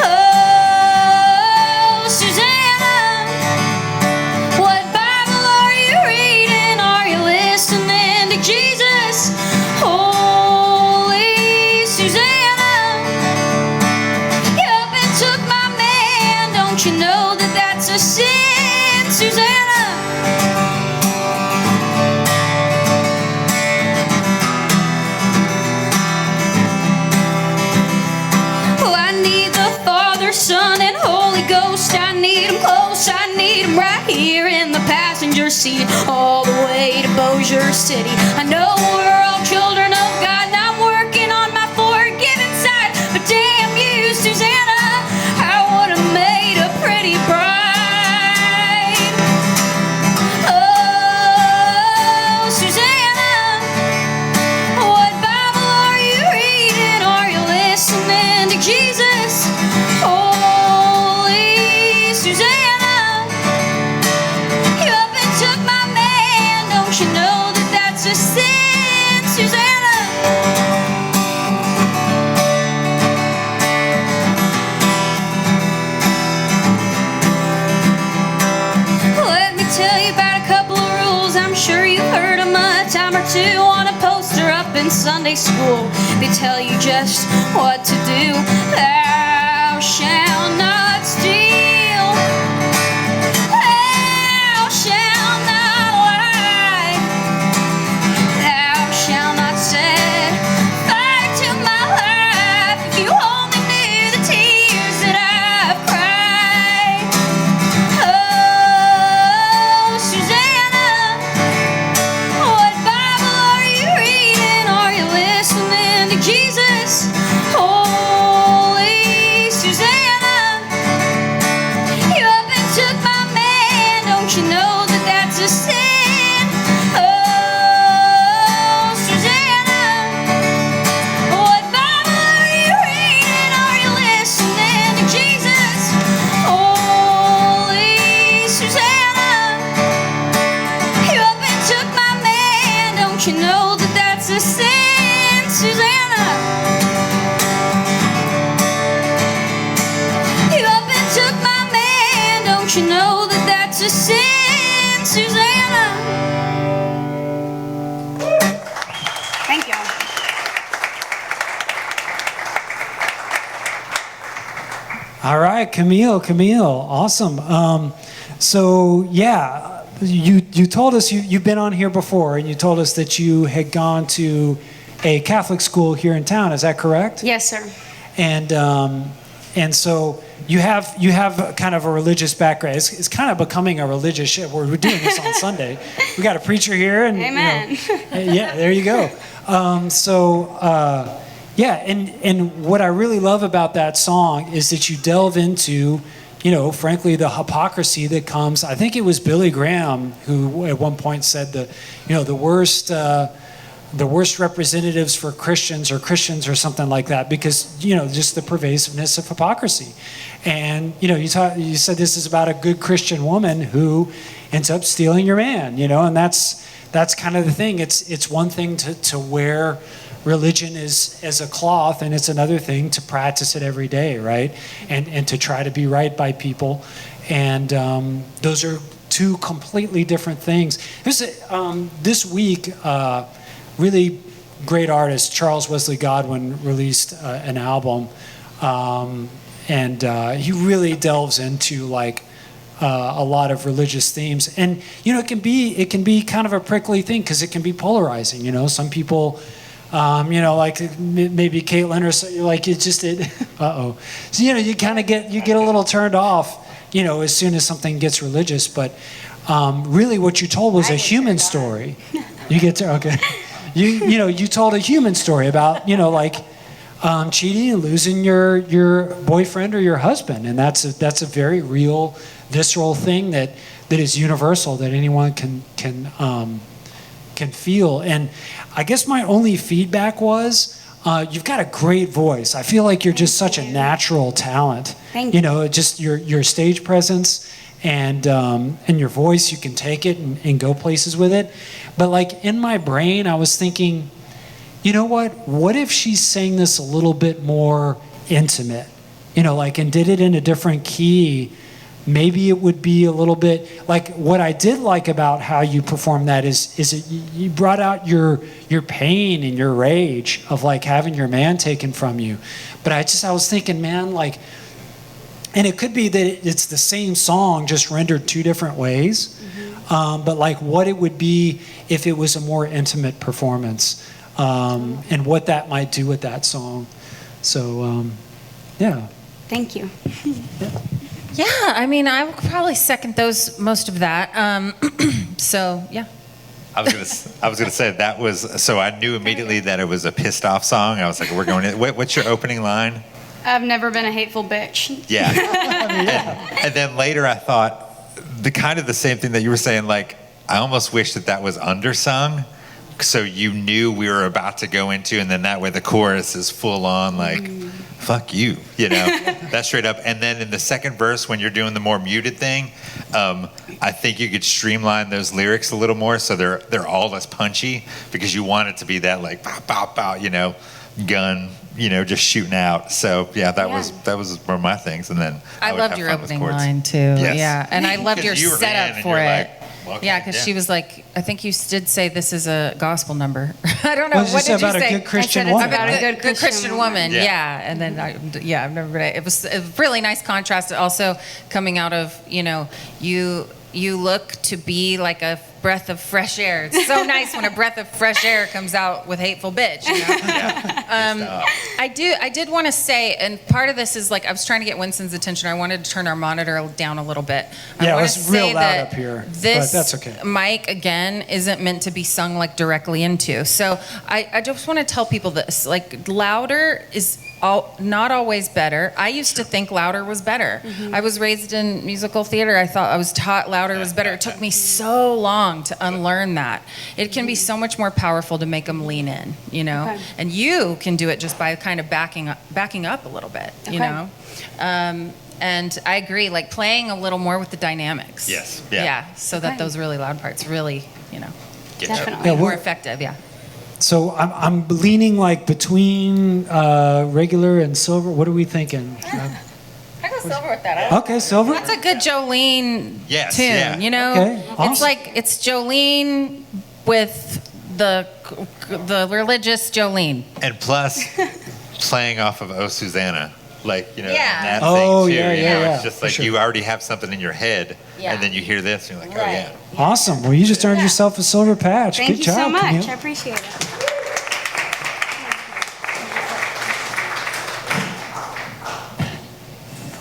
Oh, Susanna, what Bible are you reading? Are you listening to Jesus? Holy Susanna. Susanna. Oh, I need the Father, Son, and Holy Ghost. I need them close, I need them right here in the passenger seat, all the way to Bougush City. I know we're all children of God, and I'm working on my forgiving side, but damn you, Susanna, I would have made a pretty bride. Oh, Susanna, what Bible are you reading? Are you listening to Jesus? Holy Susanna, you up and took my man. Don't you know that that's a sin, Susanna? Let me tell you about a couple of rules. I'm sure you've heard them a time or two on a poster up in Sunday school. They tell you just what to do. Thou shalt not steal. Thou shalt not lie. Thou shalt not set fire to my life. If you only knew the tears that I've cried. Oh, Susanna, what Bible are you reading? Are you listening to Jesus? Holy Susanna, you up and took my man. Don't you know that that's a sin? Oh, Susanna, what Bible are you reading? Are you listening to Jesus? Holy Susanna, you up and took my man. Don't you know that that's a sin, Susanna? You up and took my man. Don't you know that that's a sin, Susanna? Thank you. All right, Camille, awesome. So yeah, you told us you've been on here before, and you told us that you had gone to a Catholic school here in town. Is that correct? Yes, sir. And so you have kind of a religious background. It's kind of becoming a religious show. We're doing this on Sunday. We got a preacher here, and Amen. yeah, there you go. Yeah, and what I really love about that song is that you delve into, frankly, the hypocrisy that comes. I think it was Billy Graham who at one point said the worst representatives for Christians or something like that, because just the pervasiveness of hypocrisy. And you said this is about a good Christian woman who ends up stealing your man, and that's kind of the thing. It's one thing to wear religion as a cloth, and it's another thing to practice it every day, right? And to try to be right by people. And those are two completely different things. This week, really great artist Charles Wesley Godwin released an album, and he really delves into a lot of religious themes. And it can be kind of a prickly thing because it can be polarizing. Some people, maybe Caitlin or so, uh-oh. So you kind of get a little turned off, as soon as something gets religious. But really, what you told was a human story. You get to okay. You told a human story about cheating and losing your boyfriend or your husband, and that's a very real, visceral thing that is universal, that anyone can feel. And I guess my only feedback was you've got a great voice. I feel like you're just such a natural talent. Thank you. Just your stage presence and your voice, you can take it and go places with it. But in my brain, I was thinking, what if she sang this a little bit more intimate, and did it in a different key? Maybe it would be a little bit what I did like about how you performed that is you brought out your pain and your rage of having your man taken from you. But I was thinking, man, And it could be that it's the same song, just rendered two different ways. But like what it would be if it was a more intimate performance, and what that might do with that song. So, yeah. Thank you. Yeah, I mean, I would probably second most of that. So, yeah. I was gonna say that was, so I knew immediately that it was a pissed off song. I was like, we're going in. What's your opening line? I've never been a hateful bitch. Yeah. And then later I thought the same thing that you were saying, like, I almost wish that was undersung, so you knew we were about to go into, and then that way the chorus is full on, like, fuck you, that's straight up. And then in the second verse, when you're doing the more muted thing, I think you could streamline those lyrics a little more so they're all less punchy, because you want it to be that, like, pow, pow, pow, gun, just shooting out. So yeah, that was one of my things. And then I loved your opening line too. Yes. Yeah, and I loved your setup for it. Like, yeah, because she was like, I think you did say this is a gospel number. I don't know. What did you say? About a good Christian woman. About right? a good Christian woman. Yeah. And then I've never been. It was a really nice contrast. Also coming out of you look to be like a breath of fresh air. It's so nice when a breath of fresh air comes out with hateful bitch. I did want to say, and part of this is like I was trying to get Winston's attention. I wanted to turn our monitor down a little bit. Yeah, it was real loud up here, but that's okay. Mic again isn't meant to be sung like directly into. So I just want to tell people this: like louder is not always better. I used to think louder was better. I was raised in musical theater. I thought I was taught louder was better. It took me so long to unlearn that. It can be so much more powerful to make them lean in, Okay. And you can do it just by kind of backing up a little bit, and I agree, like playing a little more with the dynamics. Yes. Yeah. So that those really loud parts really, Definitely. more effective. Yeah. So I'm leaning like between regular and silver. What are we thinking? I go silver with that. Okay, silver. That's a good Jolene tune. Okay, awesome. It's like it's Jolene with the religious Jolene. And plus, playing off of "Oh Susanna," like Yeah. that thing too. Yeah. It's just like you already have something in your head, and then you hear this, and you're like, oh yeah. Awesome. Well, you just earned yourself a silver patch. Thank Good you job, so much. Camille. I appreciate it.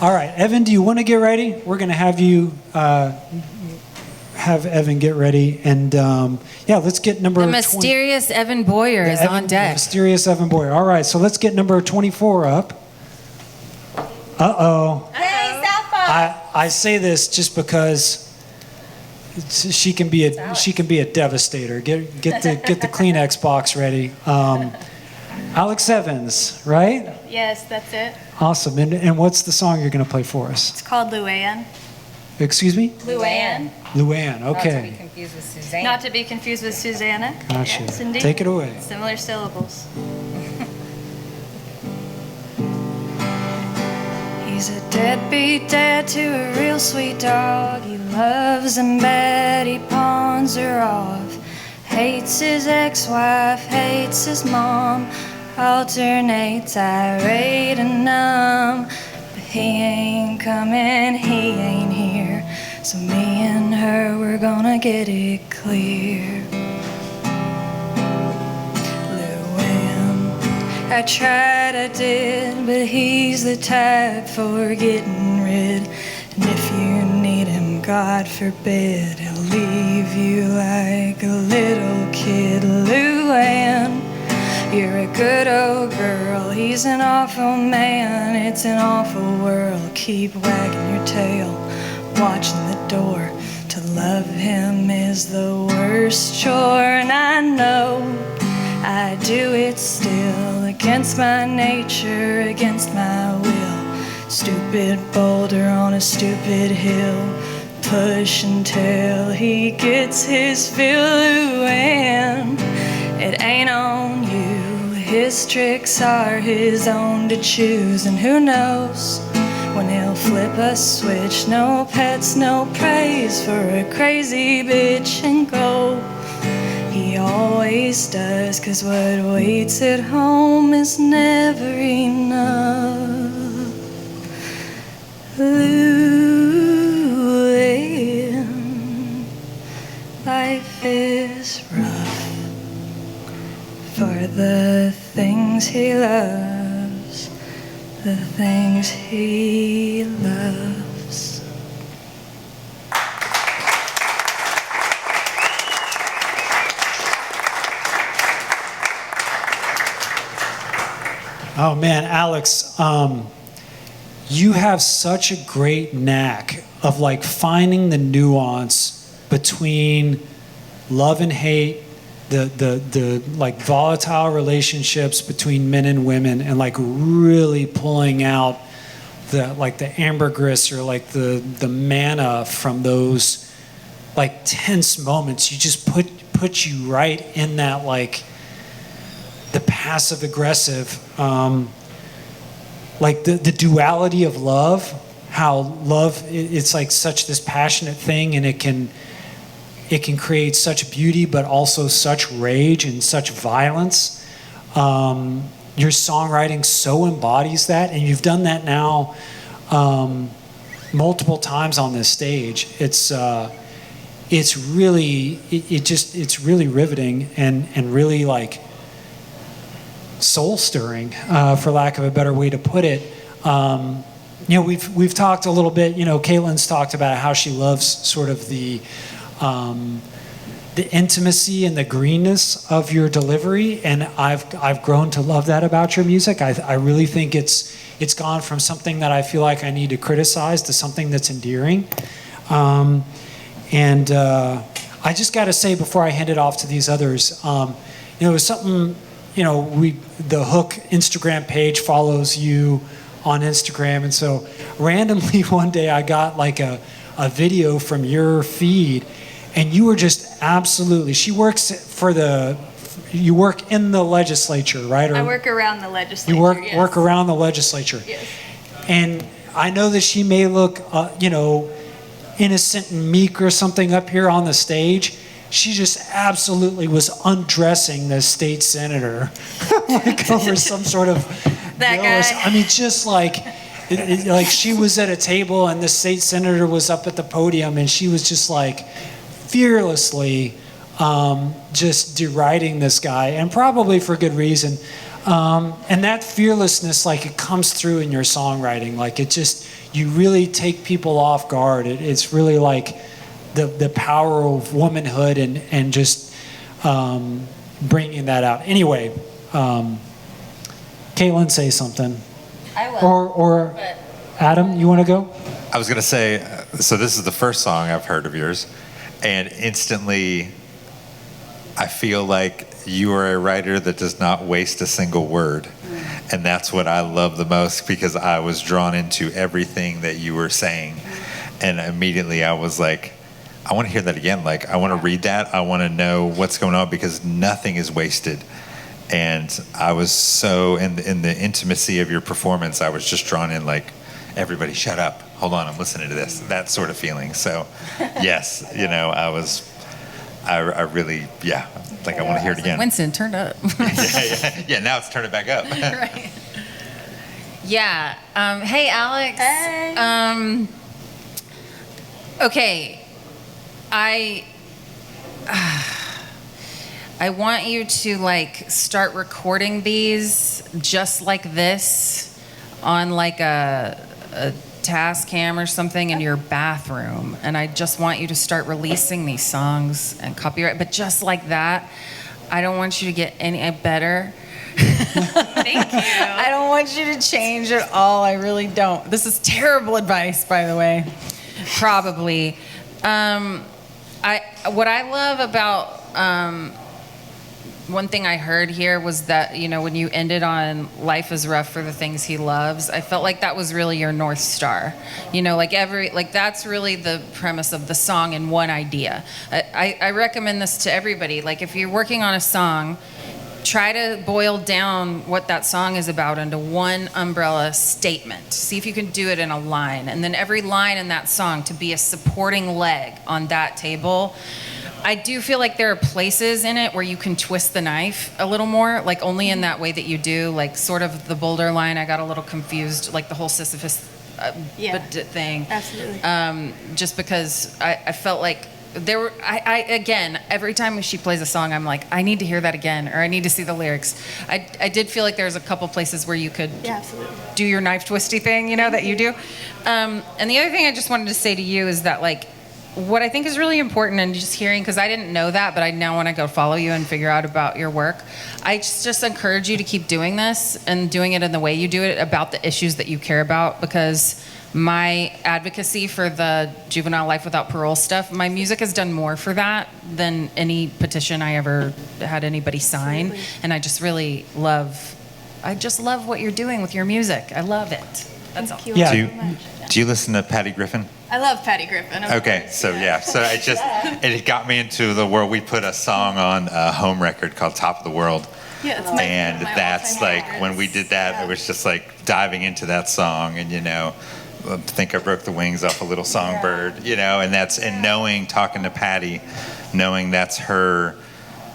All right, Evan, do you want to get ready? We're going to have you have Evan get ready, and let's get number. The mysterious Evan Boyer is on deck. Mysterious Evan Boyer. All right, so let's get number 24 up. Uh-oh. Hey, Southpaw. I say this just because she can be a devastator. Get the Kleenex box ready. Alex Evans, right? Yes, that's it. Awesome. And what's the song you're going to play for us? It's called Luanne. Excuse me? Luanne. Luanne. Not to be Okay. confused with Susanna. Not to be confused with Susanna. Gotcha. Yes, indeed. Take it away. Similar syllables. He's a deadbeat dad to a real sweet dog. He loves him bad, he pawns her off. Hates his ex-wife, hates his mom. Alternates irate and numb. But he ain't coming, he ain't here. So me and her, we're gonna get it clear. Luanne, I tried, I did, but he's the type for getting rid. And if you need him, God forbid, he'll leave you like a little kid. Luanne, you're a good old girl, he's an awful man, it's an awful world. Keep wagging your tail, watching the door. To love him is the worst chore, and I know I do it still, against my nature, against my will. Stupid boulder on a stupid hill, push until he gets his fill. Luanne, it ain't on you. His tricks are his own to choose, and who knows when he'll flip a switch. No pets, no praise for a crazy bitch, and go. He always does, 'cause what waits at home is never enough. Luanne, life is rough for the things he loves, the things he loves. Oh man, Alex, you have such a great knack of like finding the nuance between love and hate, the like volatile relationships between men and women, and like really pulling out the like the ambergris or like the manna from those like tense moments. You just put you right in that like the passive aggressive, like the duality of love, how love, it's like such this passionate thing, and it can create such beauty, but also such rage and such violence. Your songwriting so embodies that, and you've done that now multiple times on this stage. It's really riveting and really like soul stirring, for lack of a better way to put it. We've talked a little bit. Caitlin's talked about how she loves sort of the intimacy and the greenness of your delivery, and I've grown to love that about your music. I really think it's gone from something that I feel like I need to criticize to something that's endearing. I just got to say before I hand it off to these others, it was something. The Hook Instagram page follows you on Instagram, and so randomly one day I got like a video from your feed, and you were just absolutely. You work in the legislature, right? Or I work around the legislature. You work yes. work around the legislature. Yes. And I know that she may look, innocent and meek or something up here on the stage. She just absolutely was undressing the state senator, like over some sort of That guy. I mean, just like, like she was at a table and the state senator was up at the podium, and she was just like fearlessly just deriding this guy, and probably for good reason. And that fearlessness, like it comes through in your songwriting. Like it just, you really take people off guard. It's really like the power of womanhood and just bringing that out. Anyway, Caitlin, say something. I will. Or but- Adam, you want to go? I was going to say, so this is the first song I've heard of yours, and instantly I feel like you are a writer that does not waste a single word. And that's what I love the most, because I was drawn into everything that you were saying. And immediately I was like, I want to hear that again. Like, I want to read that. I want to know what's going on, because nothing is wasted. And I was so, in the intimacy of your performance, I was just drawn in, like, everybody shut up. Hold on, I'm listening to this. That sort of feeling. So, yes, I really, like I want to hear it again. Winston, turn up. Yeah, now it's turn it back up. Right. Yeah. Hey, Alex. Hey. Okay. I want you to like start recording these just like this on like a Tascam or something in your bathroom, and I just want you to start releasing these songs and copyright, but just like that. I don't want you to get any better. Thank you. I don't want you to change at all. I really don't. This is terrible advice, by the way. Probably. What I love about one thing I heard here was that, when you ended on life is rough for the things he loves, I felt like that was really your North Star. That's really the premise of the song in one idea. I recommend this to everybody. Like, if you're working on a song, try to boil down what that song is about into one umbrella statement. See if you can do it in a line. And then every line in that song to be a supporting leg on that table. I do feel like there are places in it where you can twist the knife a little more, like only in that way that you do, like sort of the Boulder line. I got a little confused, like the whole Sisyphus thing. Absolutely. Just because I felt like there were, again, every time she plays a song, I'm like, I need to hear that again, or I need to see the lyrics. I did feel like there's a couple places where you could do your knife twisty thing, you know, that you do. And the other thing I just wanted to say to you is that, like, what I think is really important, and just hearing, because I didn't know that, but I now want to go follow you and figure out about your work. I just encourage you to keep doing this and doing it in the way you do it, about the issues that you care about, because my advocacy for the juvenile life without parole stuff, my music has done more for that than any petition I ever had anybody sign. Absolutely. And I just really love what you're doing with your music. I love it. That's all. Thank you Yeah. all so much. Do you listen to Patty Griffin? I love Patty Griffin. of Okay, course, so yeah, so it got me into the world. We put a song on a home record called "Top of the World," Yeah, it's my, and my that's all-time like favorites. when we did that, it was just like diving into that song, and you know, I think I broke the wings off a little songbird, you know, and that's and knowing, talking to Patty, knowing that's her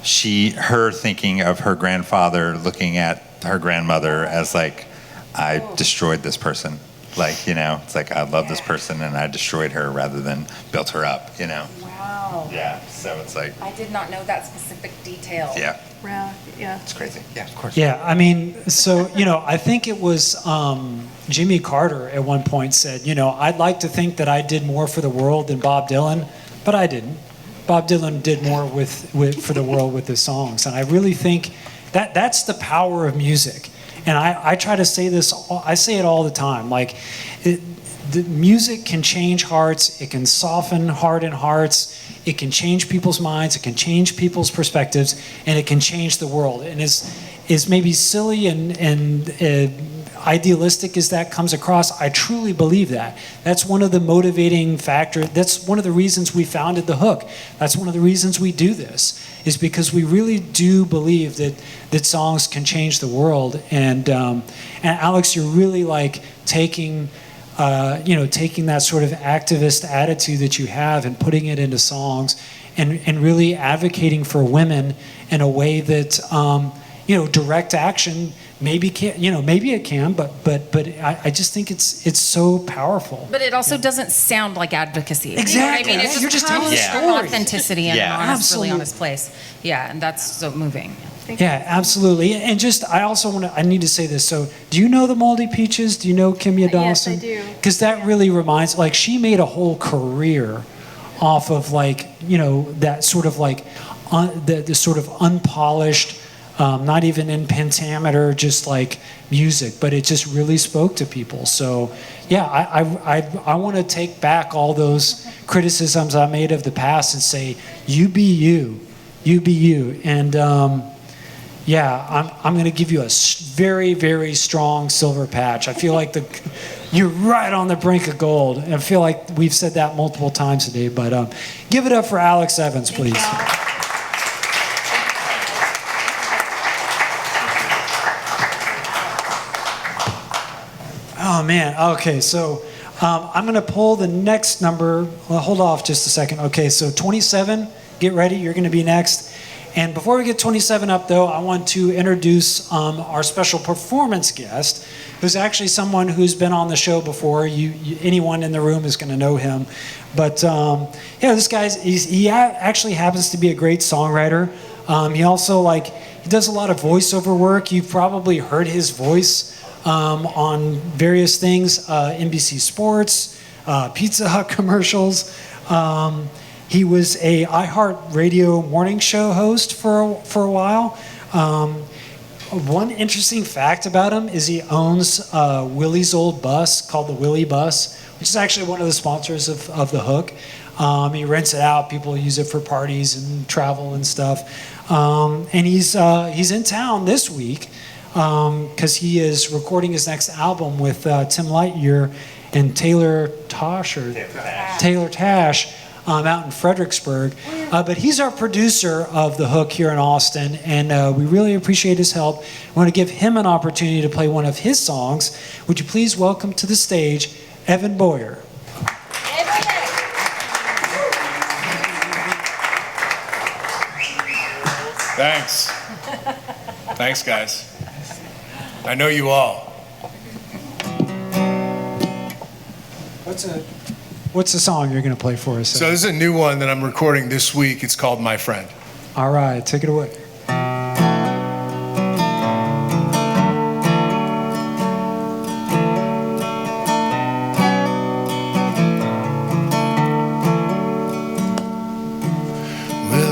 thinking of her grandfather, looking at her grandmother as like, I destroyed this person. Like, you know, it's like, I love this person and I destroyed her rather than built her up, you know? Wow. Yeah, so it's like, I did not know that specific detail. yeah, Wow, yeah. it's crazy. Yeah, of course. Yeah, I mean, so, you know, I think it was Jimmy Carter at one point said, you know, I'd like to think that I did more for the world than Bob Dylan, but I didn't. Bob Dylan did more for the world with his songs. And I really think that's the power of music. And I try to say this, I say it all the time, like, the music can change hearts, it can soften hardened hearts, it can change people's minds, it can change people's perspectives, and it can change the world. And as maybe silly and idealistic as that comes across, I truly believe that. That's one of the motivating factors. That's one of the reasons we founded The Hook. That's one of the reasons we do this, is because we really do believe that songs can change the world. And Alex, you're really like taking that sort of activist attitude that you have and putting it into songs and really advocating for women in a way that, direct action maybe it can, but I just think it's so powerful. But it also doesn't sound like advocacy. Exactly. You know what I mean? It You're just telling comes a from story. authenticity and Yeah. an honest, Absolutely. really honest place. Yeah, and that's so moving. Yeah, absolutely. And just, I need to say this. So, do you know the Moldy Peaches? Do you know Camille Yes, I Dawson? do. Because that really reminds, like, she made a whole career off of, like, that sort of like, the sort of unpolished, not even in pentameter, just like music, but it just really spoke to people. So, yeah, I want to take back all those criticisms I made of the past and say, you be you. You be you. And, I'm going to give you a very, very strong silver patch. I feel like you're right on the brink of gold. I feel like we've said that multiple times today, but give it up for Alex Evans, please. Oh, man. Okay, so I'm going to pull the next number. Well, hold off just a second. Okay, so 27, get ready. You're going to be next. And before we get 27 up, though, I want to introduce our special performance guest, who's actually someone who's been on the show before. Anyone in the room is going to know him. But, this guy, he actually happens to be a great songwriter. He also, he does a lot of voiceover work. You've probably heard his voice on various things, NBC Sports, Pizza Hut commercials. He was a iHeartRadio morning show host for a while. One interesting fact about him is he owns Willie's old bus called the Willie Bus, which is actually one of the sponsors of The Hook. He rents it out. People use it for parties and travel and stuff. And he's in town this week because he is recording his next album with Tim Lightyear and Taylor Tash out in Fredericksburg. But he's our producer of The Hook here in Austin, and we really appreciate his help. I want to give him an opportunity to play one of his songs. Would you please welcome to the stage Evan Boyer. Thanks. Thanks, guys. I know you all. What's the song you're going to play for us? So this is a new one that I'm recording this week. It's called My Friend. All right, take it away. Well,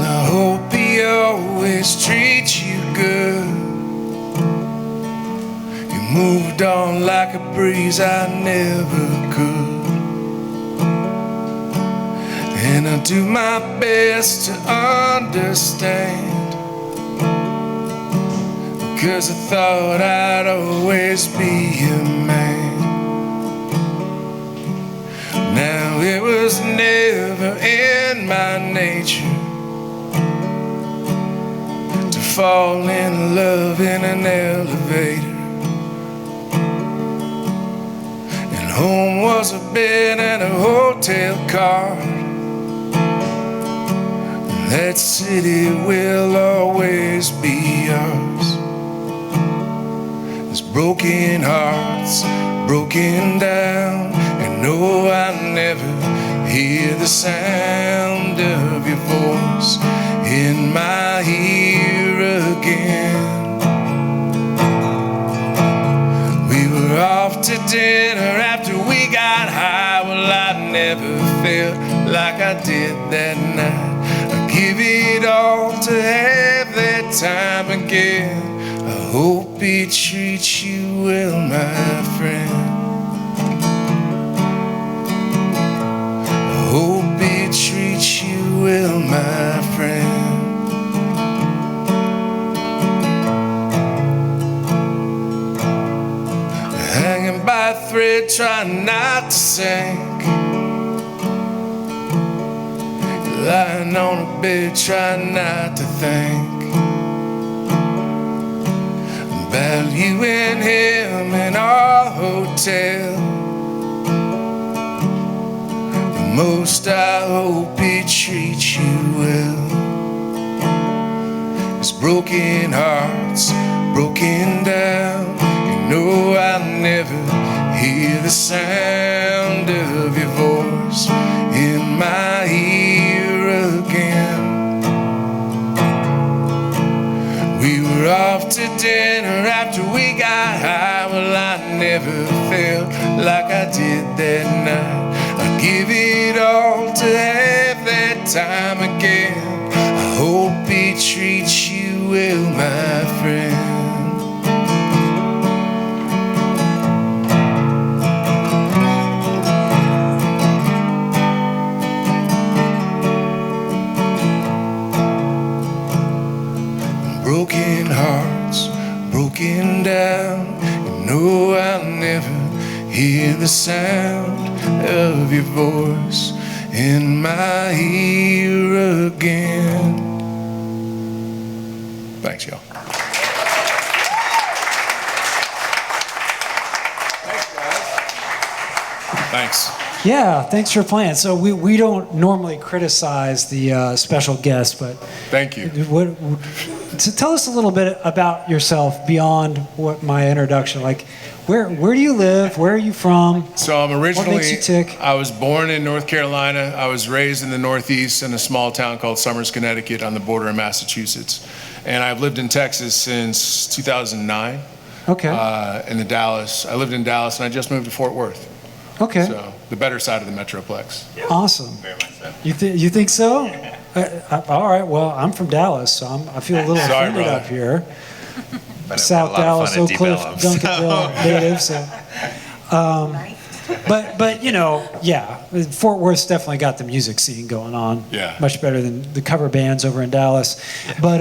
I hope he always treats you good. You moved on like a breeze, I never could. And I do my best to understand, 'cause I thought I'd always be a man. Now it was never in my nature to fall in love in an elevator. And home was a bed and a hotel card. That city will always be ours. There's broken hearts, broken down, and no, I never hear the sound of your voice in my ear again. We were off to dinner after we got high. Well, I never felt like I did that night. Give it all to have that time again. I hope he treats you well, my friend. I hope he treats you well, my friend. Hanging by a thread, trying not to sink. Lying on a bed, trying not to think about you and him in our hotel. The most I hope he treats you well. It's broken hearts, broken down. You know I'll never hear the sound of your voice in my ear again. We were off to dinner after we got high. Well, I never felt like I did that night. I'd give it all to have that time again. I hope he treats you well, my friend. Broken hearts, broken down. You know I'll never hear the sound of your voice in my ear again. Thanks, y'all. Thanks. Yeah, thanks for playing. So we don't normally criticize the special guest, but thank you. So tell us a little bit about yourself beyond what my introduction. Like, where do you live? Where are you from? So I'm originally. What makes you tick? I was born in North Carolina. I was raised in the Northeast in a small town called Somers, Connecticut, on the border of Massachusetts, and I've lived in Texas since 2009. Okay. I lived in Dallas, and I just moved to Fort Worth. Okay. So the better side of the Metroplex. Awesome. Very much so. You think so? All right. Well, I'm from Dallas, so I feel a little Sorry, offended brother. up here. But South Dallas, Oak Cliff, Duncanville native. So, but you know, yeah, Fort Worth's definitely got the music scene going on. Yeah. Much better than the cover bands over in Dallas. But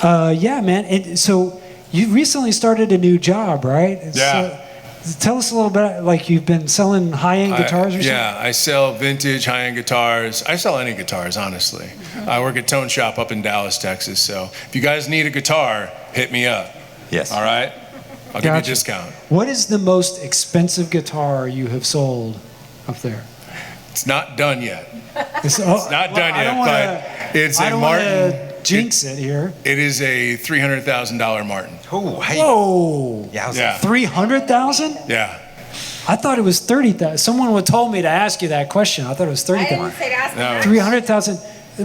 yeah, man. So you recently started a new job, right? Yeah. Tell us a little bit, like you've been selling high-end guitars or something? Yeah, I sell vintage high-end guitars. I sell any guitars, honestly. I work at Tone Shop up in Dallas, Texas. So if you guys need a guitar, hit me up. Yes. All right? I'll give you a discount. What is the most expensive guitar you have sold up there? It's not done yet. It's not done yet, but it's a Martin. Jinx it here. It is a $300,000 Martin. Oh, hey. Whoa. Yeah. Yeah. 300,000? Yeah. I thought it was 30,000. Someone told me to ask you that question. I thought it was 30,000. say to ask No. 300,000.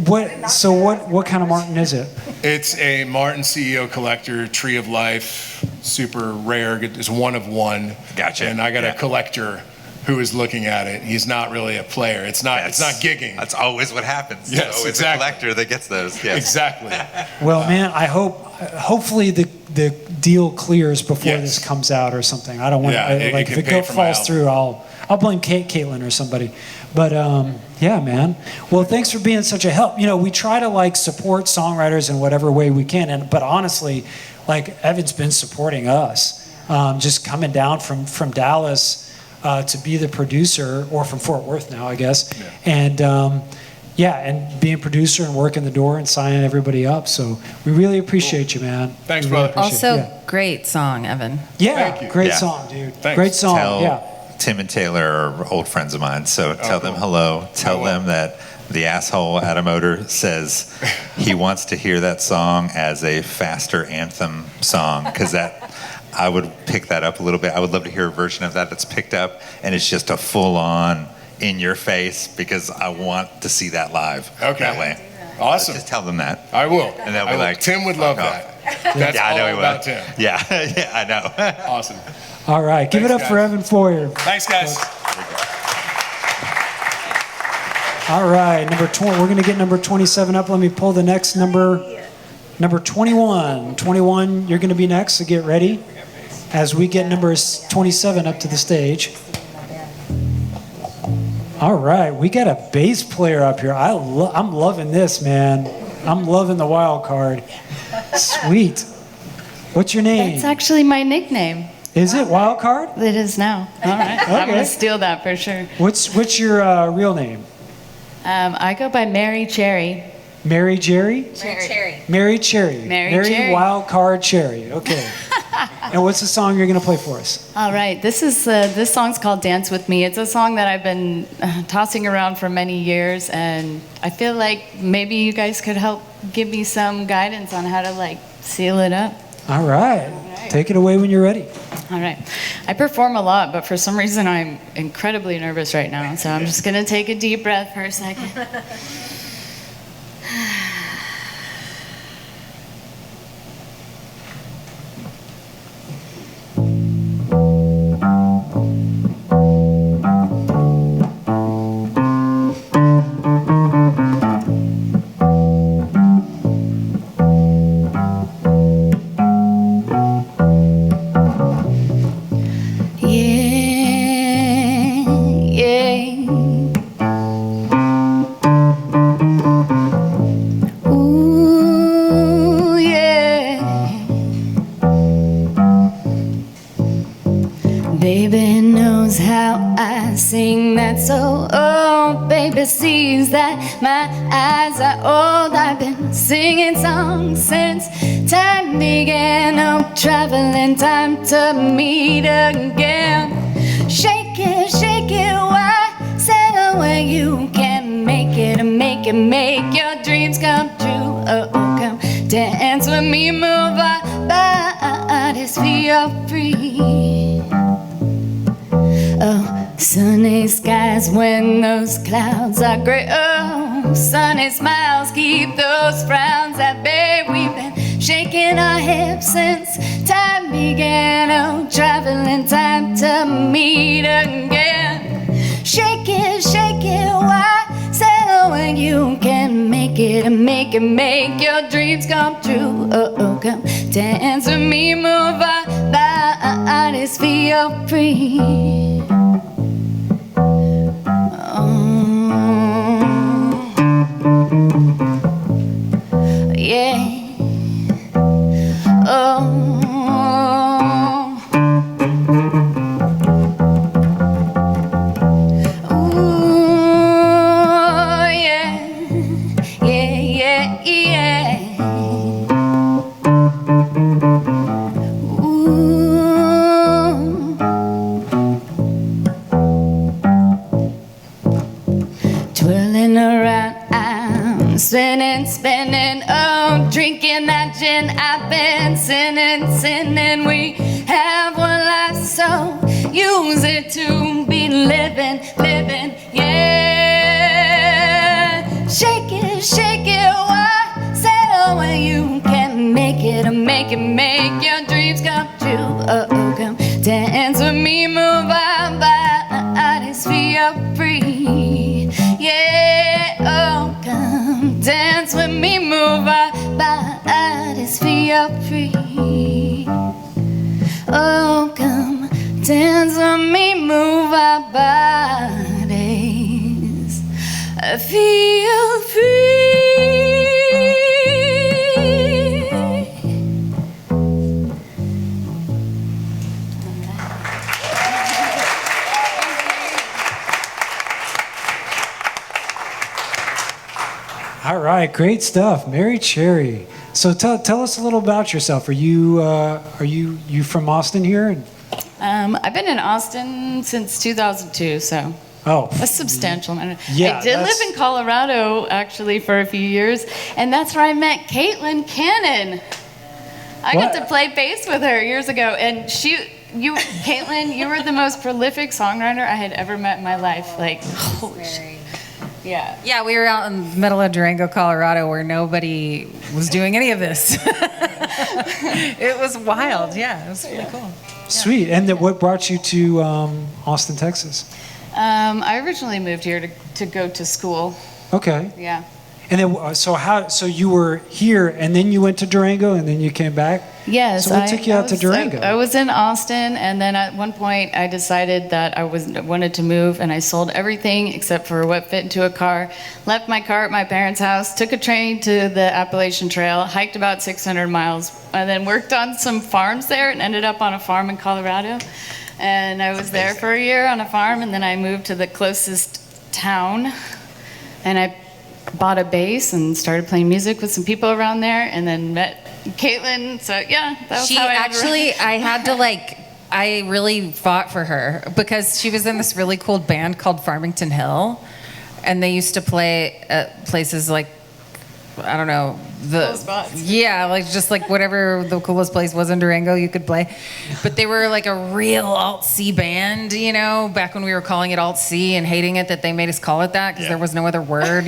What? So what kind of Martin is it? It's a Martin CEO collector, Tree of Life, super rare. It's one of one. Gotcha. And I got Yeah. a collector who is looking at it. He's not really a player. It's not gigging. That's always what happens. Yes, It's always exactly. a collector that gets those. Yes. Exactly. Well, man, hopefully the deal clears before Yes. this comes out or something. I don't want Yeah, it like can if pay it for my falls album. through, I'll blame Caitlin or somebody. But yeah, man. Well, thanks for being such a help. You know, we try to like support songwriters in whatever way we can, but honestly, like Evan's been supporting us, just coming down from Dallas to be the producer, or from Fort Worth now, I guess, and and being producer and working the door and signing everybody up. So we really appreciate you, man. Thanks, We really brother. appreciate it. Also, great song, Evan. Yeah, Thank you. great Yeah. song, dude. Thanks. Great song. Tell Yeah. Tim and Taylor are old friends of mine, so tell them cool. hello. Tell will. them that the asshole Adam Odor says he wants to hear that song as a faster anthem song, because I would pick that up a little bit. I would love to hear a version of that that's picked up and it's just a full-on in your face, because I want to see that live that way. Awesome. Just tell them that. I will. And they'll be I will. like, Tim would love fuck off. that. That's Yeah, I know all he would. about Tim. Yeah, yeah, I know. Awesome. All right, give it Thanks, up for guys. Evan Foyer. Thanks, guys. All right, we're going to get number 27 up. Let me pull the next number. Number 21. 21, you're going to be next, so get ready as we get number 27 up to the stage. All right, we got a bass player up here. I'm loving this, man. I'm loving the wild card. Sweet. What's your name? It's actually my nickname. Is it wild card? It is now. All right. I'm Okay. going to steal that for sure. What's your real name? I go by Mary Cherry. Mary Jerry? Cherry. Mary Cherry. Mary Cherry. Wild Card Cherry. Okay. And what's the song you're going to play for us? All right. This song's called Dance With Me. It's a song that I've been tossing around for many years, and I feel like maybe you guys could help give me some guidance on how to like seal it up. All right. Take it away when you're ready. All right. I perform a lot, but for some reason I'm incredibly nervous right now, so I'm just going to take a deep breath for a second. Baby knows how I sing that so old. Baby sees that my eyes are old. I've been singing songs since time began. Oh, traveling time to meet again. Shake it, why settle where you can make it, make your dreams come true. Oh, come dance with me, move our bodies, feel free. Oh, sunny skies when those clouds are gray. Oh, sunny smiles keep those frowns at bay. We've been shaking our hips since time began. Oh, traveling time to meet again. Shake it, why settle when you can make it, make your dreams come true. Oh, come dance with me, move our bodies, feel free. Spinning, spinning, oh, drinking that gin. I've been sinning, sinning. We have one life, so use it to be living, living, yeah. Shake it, why settle when you can make it, make your dreams come true. Oh, come dance with me, move our bodies, feel free, yeah. Oh, come dance with me, move our bodies, feel free. Oh, come dance with me, move our bodies, feel free. All right, great stuff, Mary Cherry. So tell us a little about yourself. Are you from Austin here? I've been in Austin since 2002, so a substantial amount. Yeah, I did live in Colorado actually for a few years, and that's where I met Caitlin Cannon. I got to play bass with her years ago, and Caitlin, you were the most prolific songwriter I had ever met in my life. Like, holy shit. Yeah. Yeah, we were out in the middle of Durango, Colorado, where nobody was doing any of this. It was wild. Yeah, it was really cool. Sweet. And what brought you to Austin, Texas? I originally moved here to go to school. Okay. Yeah. And then, so you were here, and then you went to Durango, and then you came back? Yes. So what took you out to Durango? I was in Austin, and then at one point I decided that I wanted to move, and I sold everything except for what fit into a car, left my car at my parents' house, took a train to the Appalachian Trail, hiked about 600 miles, and then worked on some farms there, and ended up on a farm in Colorado. And I was there for a year on a farm, and then I moved to the closest town, and I bought a bass and started playing music with some people around there, and then met Caitlin. So yeah, that was how I really fought for her because she was in this really cool band called Farmington Hill, and they used to play at places like, I don't know, cool spots. Yeah, just like whatever the coolest place was in Durango you could play. But they were like a real alt-C band, back when we were calling it alt-C and hating it that they made us call it that because there was no other word,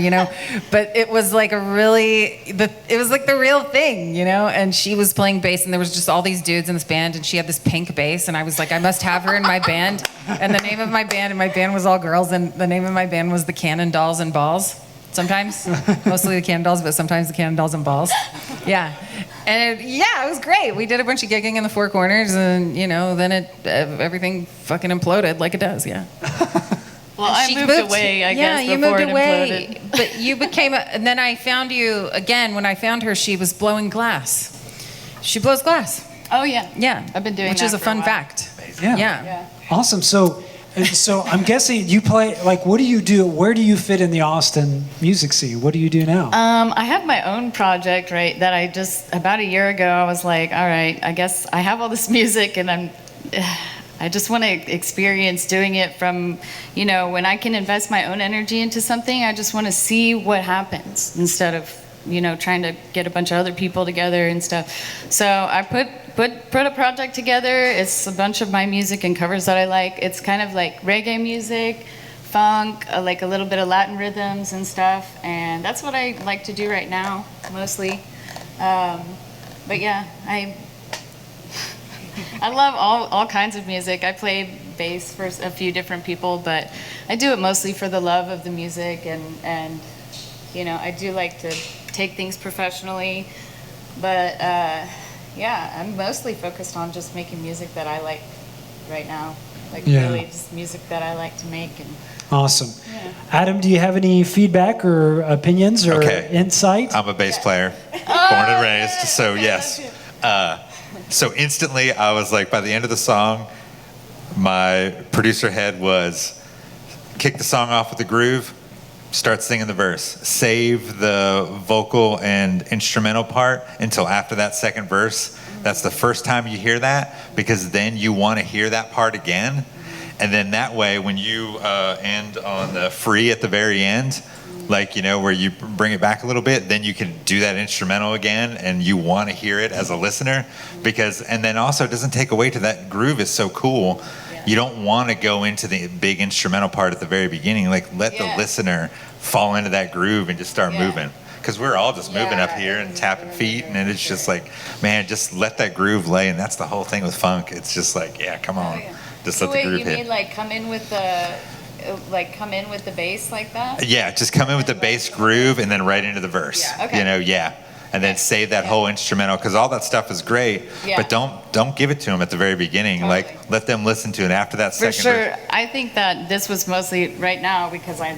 But it was like it was like the real thing, And she was playing bass, and there was just all these dudes in this band, and she had this pink bass, and I was like, I must have her in my band. And the name of my band, and my band was all girls, and the name of my band was the Cannon Dolls and Balls. Sometimes, mostly the Cannon Dolls, but sometimes the Cannon Dolls and Balls. Yeah. And it was great. We did a bunch of gigging in the Four Corners, and, then everything fucking imploded like it does, yeah. Well, I moved away, I guess, you before moved it away. imploded. But you became and then I found you, again, when I found her, she was blowing glass. She blows glass. Oh, yeah. Yeah. I've been doing Which that is a for fun while. fact. Yeah. Awesome. So I'm guessing you play, what do you do? Where do you fit in the Austin music scene? What do you do now? I have my own project, right, that I just, about a year ago, I was like, all right, I guess I have all this music, and I just want to experience doing it from, when I can invest my own energy into something, I just want to see what happens instead of, trying to get a bunch of other people together and stuff. So I put a project together. It's a bunch of my music and covers that I like. It's kind of like reggae music, funk, like a little bit of Latin rhythms and stuff. And that's what I like to do right now, mostly. But yeah, I love all kinds of music. I play bass for a few different people, but I do it mostly for the love of the music, and I do like to take things professionally, but I'm mostly focused on just making music that I like right now, really just music that I like to make. And awesome. Yeah. Adam, do you have any feedback or opinions or insight? I'm a bass player, born and raised, so yes. So instantly, I was like, by the end of the song, my producer head was, kick the song off with the groove, start singing the verse. Save the vocal and instrumental part until after that second verse. That's the first time you hear that, because then you want to hear that part again. And then that way, when you end on the free at the very end, like, you know, where you bring it back a little bit, then you can do that instrumental again, and you want to hear it as a listener, because, and then also it doesn't take away to that groove is so cool. You don't want to go into the big instrumental part at the very beginning. Like, let the listener fall into that groove and just start moving. Because we're all just moving up here and tapping feet, and it's just like, man, just let that groove lay. And that's the whole thing with funk. It's just like, yeah, come on, just let the groove hit. You mean like come in with the bass like that? Yeah, just come in with the bass groove and then right into the verse. Yeah. Okay. You know, and then save that whole instrumental, because all that stuff is great, but don't give it to them at the very beginning. Totally. Like, let them listen to it after that For second sure. verse. I think that this was mostly right now because I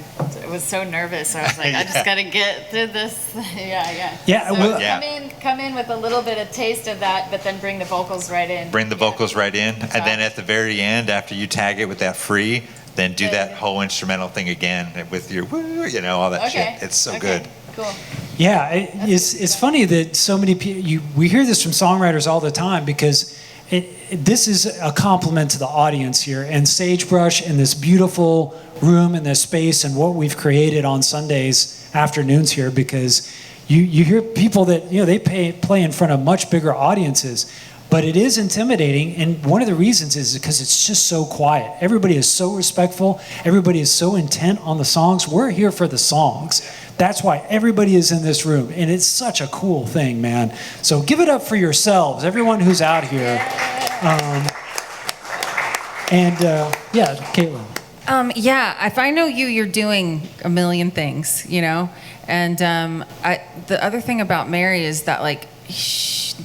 was so nervous. I was like, I just got to get through this. Yeah, So well, come in with a little bit of taste of that, but then bring the vocals right in. Bring the vocals right in, and then at the very end, after you tag it with that free, then do that whole instrumental thing again with your woo, you know, all that shit. It's so good. Cool. yeah, it's funny that so many people, we hear this from songwriters all the time, because this is a compliment to the audience here, and Sagebrush and this beautiful room and this space and what we've created on Sundays afternoons here, because you hear people that, you know, they play in front of much bigger audiences, but it is intimidating, and one of the reasons is because it's just so quiet. Everybody is so respectful. Everybody is so intent on the songs. We're here for the songs. That's why everybody is in this room, and it's such a cool thing, man. So give it up for yourselves, everyone who's out here. Caitlin. If I know you, you're doing a million things, you know? And the other thing about Mary is that, like,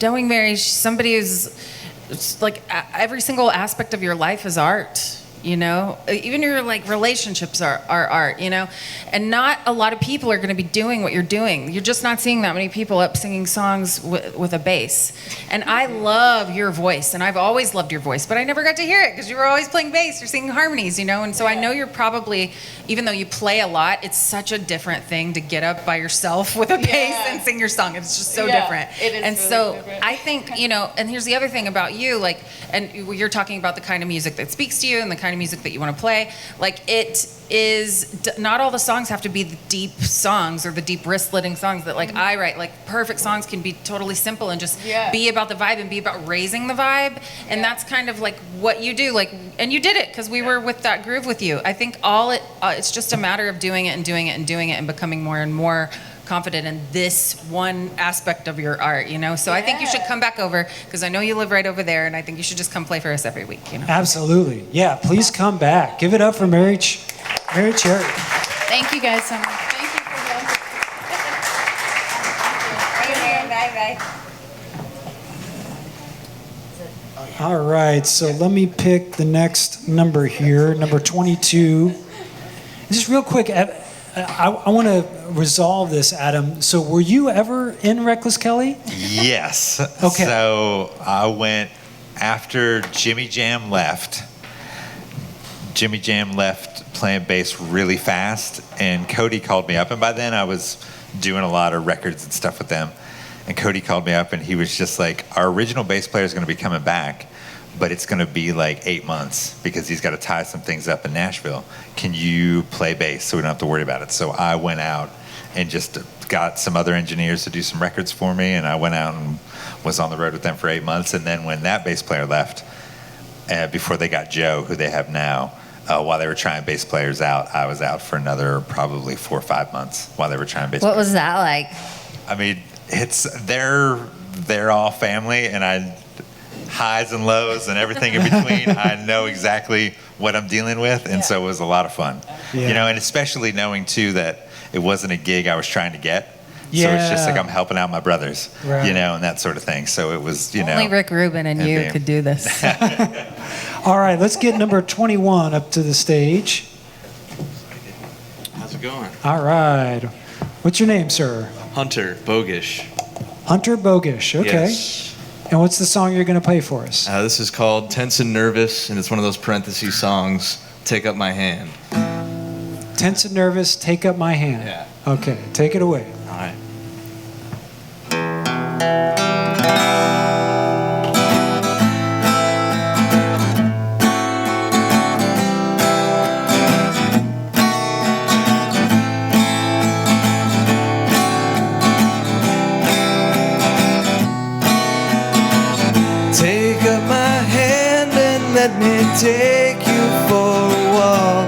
knowing Mary, somebody who's, like, every single aspect of your life is art. You know, even your like relationships are art, you know, and not a lot of people are going to be doing what you're doing. You're just not seeing that many people up singing songs with a bass. And I love your voice, and I've always loved your voice, but I never got to hear it because you were always playing bass. You're singing harmonies, you know, and so I know you're probably, even though you play a lot, it's such a different thing to get up by yourself with a bass and sing your song. It's just so different. It is and really so different. I think, you know, and here's the other thing about you, like, and you're talking about the kind of music that speaks to you and the kind of music that you want to play. Like, it is not all the songs have to be the deep songs or the deep wrist-slitting songs that, like, I write. Like, perfect songs can be totally simple and just be about the vibe and be about raising the vibe. And that's kind of like what you do. Like, and you did it because we were with that groove with you. I think it's just a matter of doing it and doing it and doing it and becoming more and more confident in this one aspect of your art, you know? So I think you should come back over, because I know you live right over there, and I think you should just come play for us every week, you know? Absolutely. Yeah, please come back. Give it up for Mary Cherry. Thank you guys so much. Thank you for this. Bye. All right, so let me pick the next number here, number 22. Just real quick, I want to resolve this, Adam. So were you ever in Reckless Kelly? Yes. Okay. So I went after Jimmy Jam left. Jimmy Jam left playing bass really fast, and Cody called me up. And by then I was doing a lot of records and stuff with them. And Cody called me up, and he was just like, our original bass player is going to be coming back, but it's going to be like 8 months because he's got to tie some things up in Nashville. Can you play bass so we don't have to worry about it? So I went out and just got some other engineers to do some records for me, and I went out and was on the road with them for 8 months. And then when that bass player left, before they got Joe, who they have now, while they were trying bass players out, I was out for another probably 4 or 5 months while they were trying bass players. What was that like? I mean, they're all family, and highs and lows and everything in between. I know exactly what I'm dealing with, and so it was a lot of fun. You know, and especially knowing too that it wasn't a gig I was trying to get. So it's just like I'm helping out my brothers, you know, and that sort of thing. So it was, you know. Only Rick Rubin and you could do this. All right, let's get number 21 up to the stage. How's it going? All right. What's your name, sir? Hunter Bougush. Hunter Bougush, okay. Yes. And what's the song you're going to play for us? This is called Tense and Nervous, and it's one of those parentheses songs, Take Up My Hand. Tense and Nervous, Take Up My Hand. Yeah. Okay, take it away. All right. let me take you for a walk.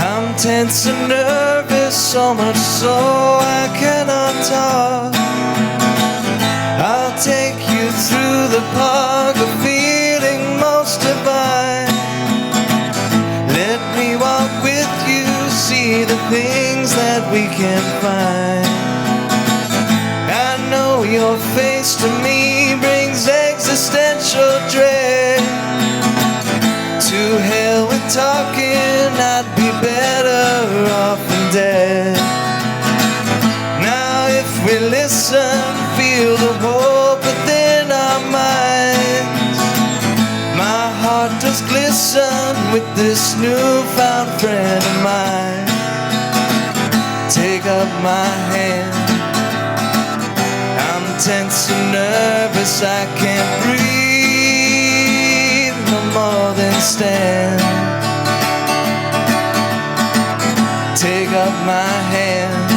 I'm tense and nervous, so much so I cannot talk. I'll take you through the park, a feeling most divine. Let me walk with you, see the things that we can find. I know your face to me brings existential dread. To hell with talking, I'd be better off than dead. Now if we listen, feel the hope within our minds. My heart does glisten with this newfound friend of mine. Take up my hand. I'm tense and nervous, I can't breathe no more than stand. Take up my hand.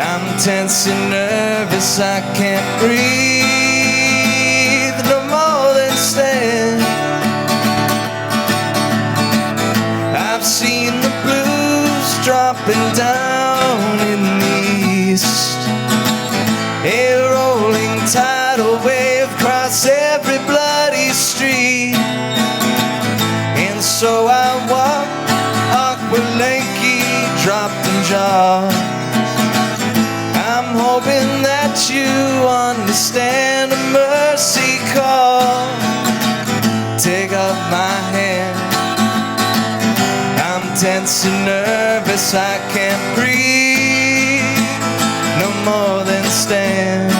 I'm tense and nervous, I can't breathe no more than stand. I've seen the blues dropping down in the east. A rolling tidal wave across every bloody street. And so I walk, awkward, lanky, dropped and jarred. I'm hoping that you understand a mercy call. Take up my hand. I'm tense and nervous, I can't breathe no more than stand.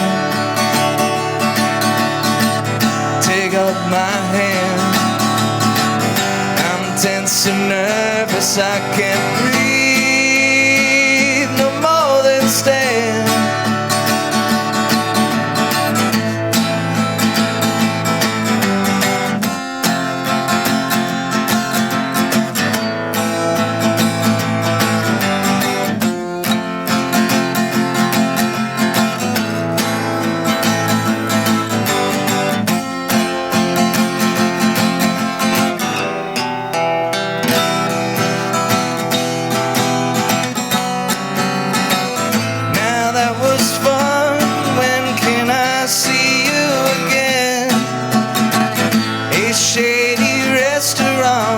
Take up my hand. I'm tense and nervous, I can't breathe no more than stand.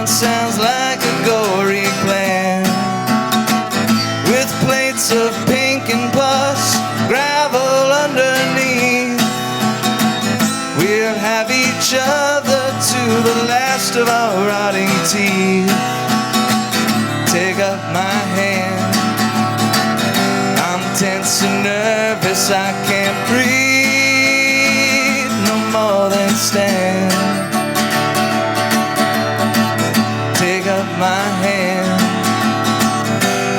Sounds like a gory plan, with plates of pink and plus gravel underneath. We'll have each other to the last of our rotting teeth. Take up my hand. I'm tense and nervous, I can't breathe no more than stand. Take up my hand.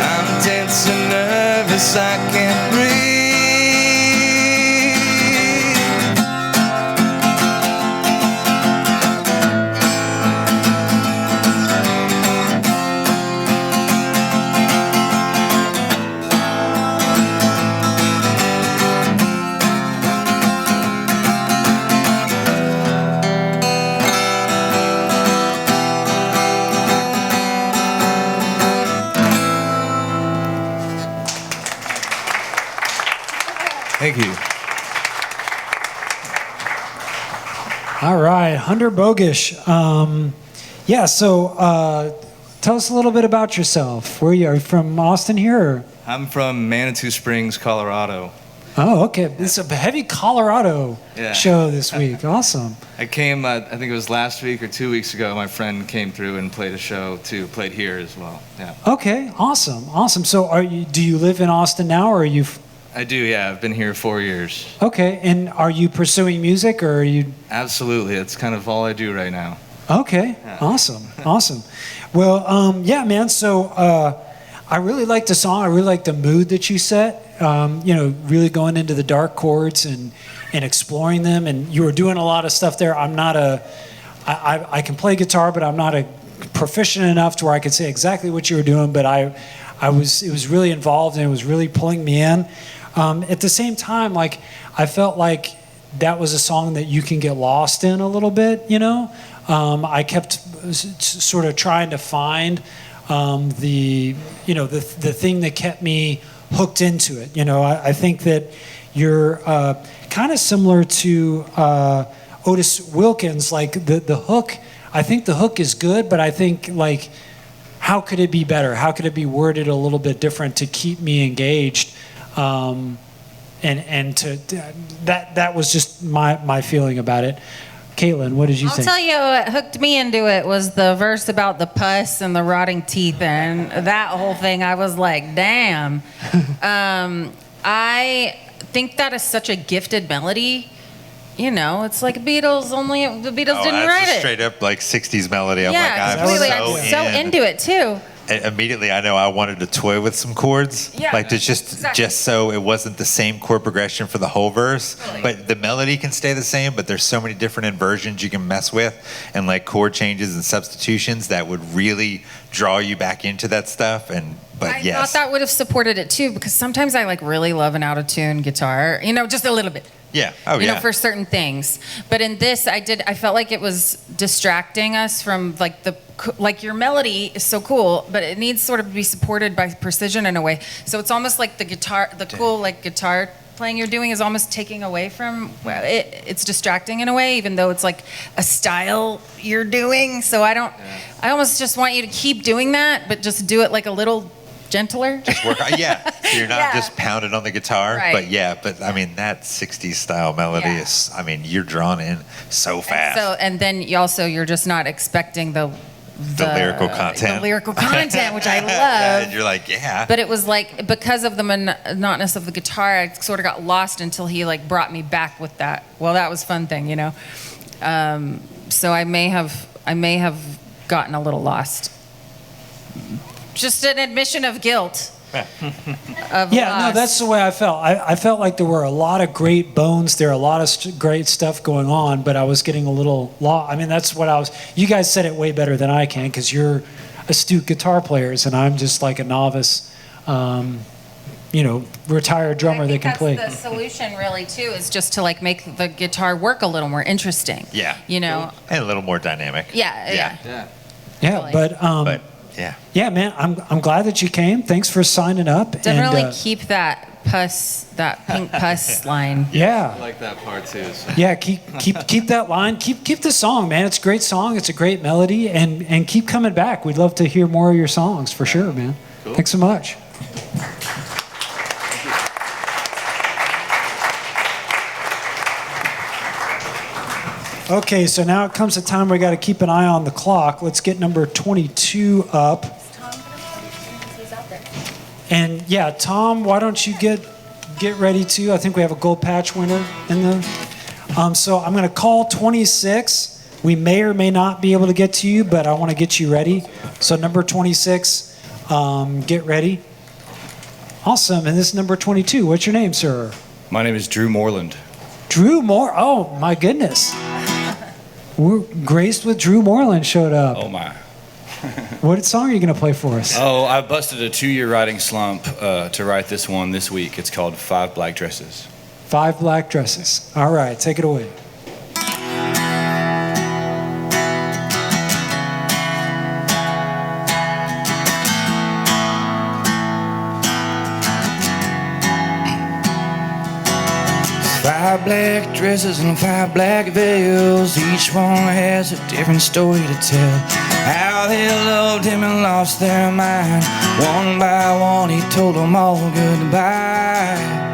I'm tense and nervous, I can't breathe. Thank you. All right, Hunter Bougush. Tell us a little bit about yourself. Where are you? Are you from Austin here? Or? I'm from Manitou Springs, Colorado. Oh, okay. It's a heavy Colorado show this week. Awesome. I came, I think it was last week or 2 weeks ago, my friend came through and played a show too, played here as well. Yeah. Okay, awesome. So do you live in Austin now, or are you... I do, yeah. I've been here 4 years. Okay, and are you pursuing music, or are you... Absolutely. It's kind of all I do right now. Okay, yeah. Awesome. Well, man, so I really like the song. I really like the mood that you set. Really going into the dark chords and exploring them. And you were doing a lot of stuff there. I can play guitar, but I'm not a proficient enough to where I could say exactly what you were doing. But it was really involved, and it was really pulling me in. At the same time, like I felt like that was a song that you can get lost in a little bit, you know. I kept sort of trying to find the thing that kept me hooked into it. You know, I think that you're kind of similar to Otis Wilkins. Like the hook, I think the hook is good, but I think like, how could it be better? How could it be worded a little bit different to keep me engaged? And that was just my feeling about it. Caitlin, what did you think? I'll tell you what hooked me into it was the verse about the pus and the rotting teeth and that whole thing. I was like, damn. I think that is such a gifted melody. You know, it's like Beatles, only the Beatles didn't write it. Straight up like 60s melody. I'm Yeah, like, completely. I'm so into it too. And immediately I know I wanted to toy with some chords, Yeah, like to exactly. just so it wasn't the same chord progression for the whole verse, Totally. but the melody can stay the same, but there's so many different inversions you can mess with and like chord changes and substitutions that would really draw you back into that stuff. But I yes, thought that would have supported it too, because sometimes I like really love an out of tune guitar, you know, just a little bit. yeah, oh You yeah, know, for certain things. But in this, I felt like it was distracting us from like your melody is so cool, but it needs sort of to be supported by precision in a way. So it's almost like the cool like guitar playing you're doing is almost taking away from, it's distracting in a way, even though it's like a style you're doing. So I almost just want you to keep doing that, but just do it like a little gentler. just work. Yeah, so you're not just pounding on the guitar, Right. but I mean that 60s style melody is, I mean you're drawn in so fast. And then you're just not expecting the lyrical content. The lyrical content, which I love. Yeah, and you're like, yeah. But it was like, because of the monotonous of the guitar, I sort of got lost until he like brought me back with that. Well, that was fun thing, you know. So I may have gotten a little lost. Just an admission of guilt. Of Yeah, loss. no, that's the way I felt. I felt like there were a lot of great bones there, a lot of great stuff going on, but I was getting a little lost. I mean, that's what I was. You guys said it way better than I can, because you're astute guitar players, and I'm just like a novice, retired drummer that can play. The solution really too is just to like make the guitar work a little more interesting. Yeah. You know. And a little more dynamic. Yeah. Yeah, Totally. yeah, man, I'm glad that you came. Thanks for signing up. Definitely and, keep that pink pus line. Yeah. I like that part too. So. Yeah, keep that line. Keep the song, man. It's a great song. It's a great melody, and keep coming back. We'd love to hear more of your songs for sure, man. Cool. Thanks so much. Okay, so now it comes a time we got to keep an eye on the clock. Let's get number 22 up. And yeah, Tom, why don't you get ready too? I think we have a gold patch winner in the. So I'm going to call 26. We may or may not be able to get to you, but I want to get you ready. So number 26, get ready. Awesome. And this is number 22. What's your name, sir? My name is Drew Moreland. Drew Moore. Oh my goodness. We're graced with Drew Moreland showed up. Oh my. What song are you going to play for us? Oh, I busted a 2-year writing slump to write this one this week. It's called 5 Black Dresses. 5 Black Dresses. All right, take it away. Five black dresses and 5 black veils. Each one has a different story to tell. How they loved him and lost their mind. One by one he told them all goodbye.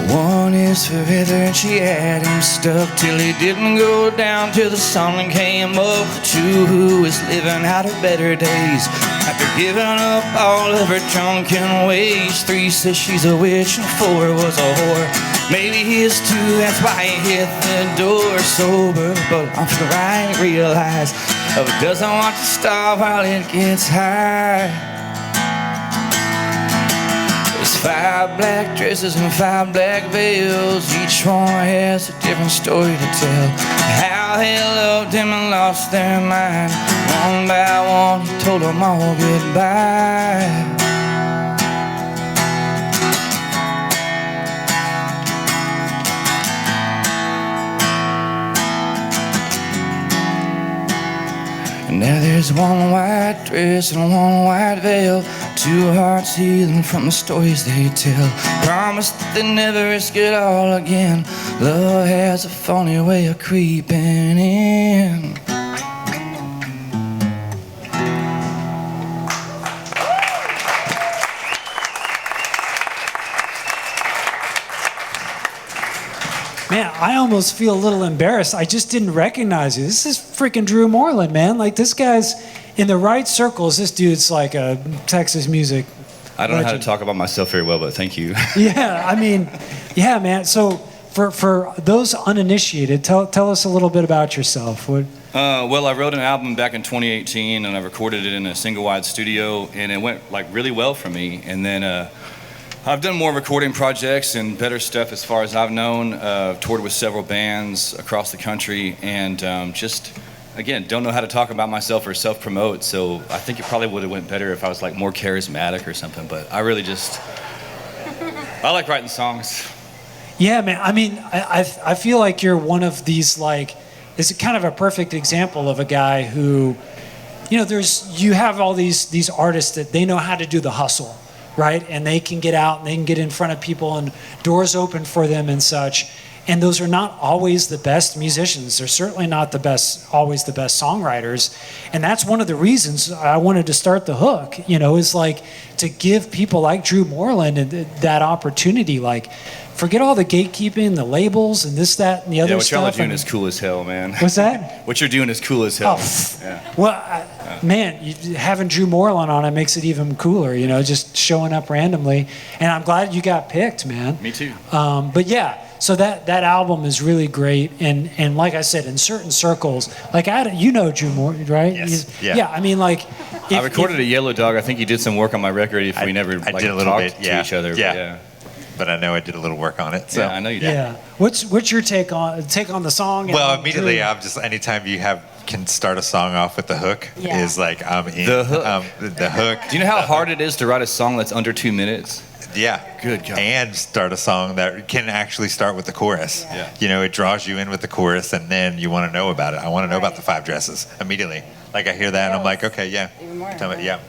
One is for Heather and she had him stuck till he didn't go down till the sun came up. 2 who was living out her better days after giving up all of her drunken ways. 3 says she's a witch and 4 was a whore. Maybe he is too, that's why he hit the door sober. But I'm sure I realize doesn't want to stop while it gets high. 5 black dresses and 5 black veils. Each one has a different story to tell. How they loved him and lost their mind. One by one he told them all goodbye. Now there's one white dress and one white veil. 2 hearts healing from the stories they tell. Promise that they never risk it all again. Love has a funny way of creeping in. Man, I almost feel a little embarrassed. I just didn't recognize you. This is freaking Drew Moreland, man. Like, this guy's in the right circles. This dude's like a Texas music I don't know how to legend. talk about myself very well, but thank you. Yeah, I mean, yeah, man. So for those uninitiated, tell us a little bit about yourself. Well, I wrote an album back in 2018, and I recorded it in a single-wide studio, and it went like really well for me. And then I've done more recording projects and better stuff as far as I've known. Toured with several bands across the country, and just, again, don't know how to talk about myself or self-promote, so I think it probably would have went better if I was like more charismatic or something, but I really just, I like writing songs. Yeah, man. I mean, I feel like you're one of these, like, it's kind of a perfect example of a guy who, you know, you have all these artists that they know how to do the hustle, right? And they can get out and they can get in front of people and doors open for them and such. And those are not always the best musicians. They're certainly not always the best songwriters. And that's one of the reasons I wanted to start The Hook, you know, is like to give people like Drew Moreland that opportunity. Like, forget all the gatekeeping, the labels, and this, that, and the other stuff. Yeah, what y'all are doing is cool as hell, man. What's that? What you're doing is cool as hell. Oh, yeah. Well, man, having Drew Moreland on it makes it even cooler, you know, just showing up randomly. And I'm glad you got picked, man. Me too. But yeah, so that album is really great. And like I said, in certain circles, like Adam, you know Drew Moreland, right? Yes. Yeah, I mean, like... I recorded a Yellow Dog. I think you did some work on my record if we never I like, did a little talked bit, to each other. Yeah. But I know I did a little work on it. So. Yeah, I know you did. Yeah. What's your take on the song? Well, immediately I'm just, anytime you can start a song off with the hook, Yeah. is like I'm in. The hook. The hook. Do you know how hard it is to write a song that's under 2 minutes? Yeah. Good God. And start a song that can actually start with the chorus. Yeah. You know, it draws you in with the chorus, and then you want to know about it. I want to know about the 5 dresses immediately. Like I hear that, and I'm like, okay, yeah. Even more. Tell me, yeah.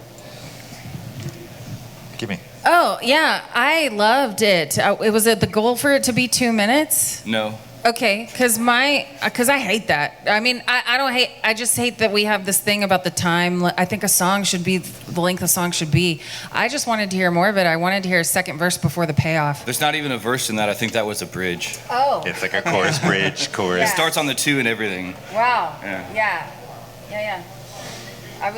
Give me. Oh, yeah, I loved it. Was it the goal for it to be 2 minutes? No. Okay, because I hate that. I mean, I just hate that we have this thing about the time. I think a song should be, the length a song should be. I just wanted to hear more of it. I wanted to hear a second verse before the payoff. There's not even a verse in that. I think that was a bridge. Oh. It's like a chorus, bridge, chorus. It starts on the 2 and everything. Wow. Yeah. Yeah. I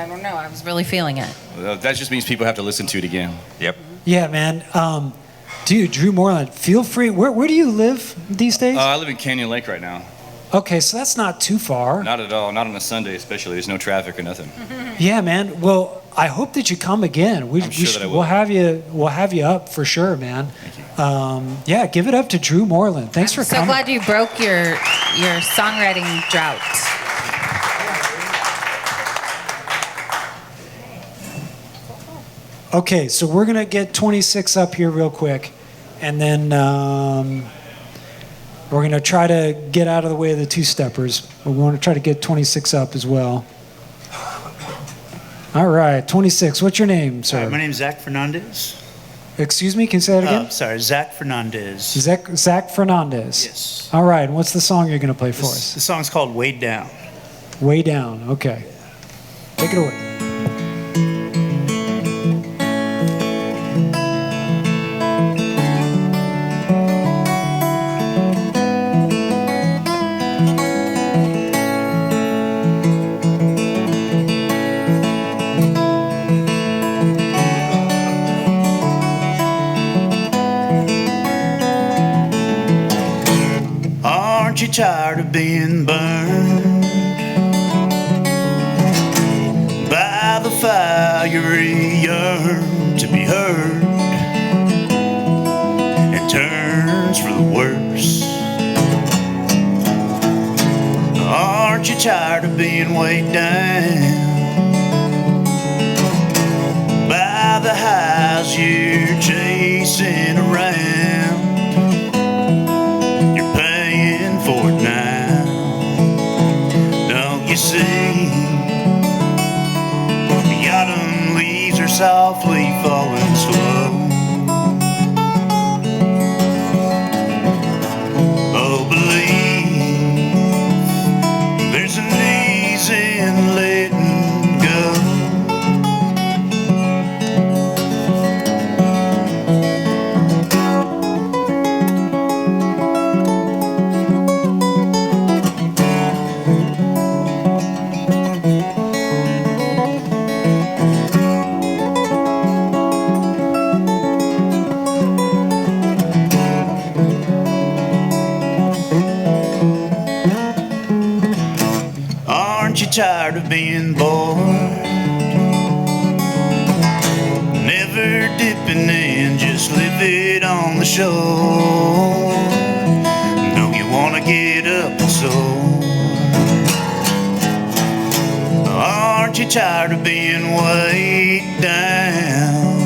don't know. I was really feeling it. Well, that just means people have to listen to it again. Yep. Yeah, man. Dude, Drew Moreland, feel free. Where do you live these days? I live in Canyon Lake right now. Okay, so that's not too far. Not at all. Not on a Sunday, especially. There's no traffic or nothing. Yeah, man. Well, I hope that you come again. I'm sure that I will. We'll have you up for sure, man. Thank you. Yeah, give it up to Drew Moreland. Thanks for So coming. glad you broke your songwriting drought. Okay, so we're gonna get 26 up here real quick, and then we're gonna try to get out of the way of the two-steppers. But we want to try to get 26 up as well. All right, 26. What's your name, sir? My name's Zach Fernandez. Excuse me, can you say that again? Sorry, Zach Fernandez. Zach Fernandez. Yes. All right, and what's the song you're gonna play for us? The song's called Way Down. Way Down. Okay. Take it away. Aren't you tired of being burned by the fire you yearn to be heard? for the worse. Aren't you tired of being weighed down by the highs you're chasing around? You're paying for it now. Don't you see? The autumn leaves are softly falling slow. Oh, believe there's an ease in letting go. Aren't you tired of being bored? Never dipping in, just live it on the shore. Don't you wanna get up and soar? Aren't you tired of being weighed down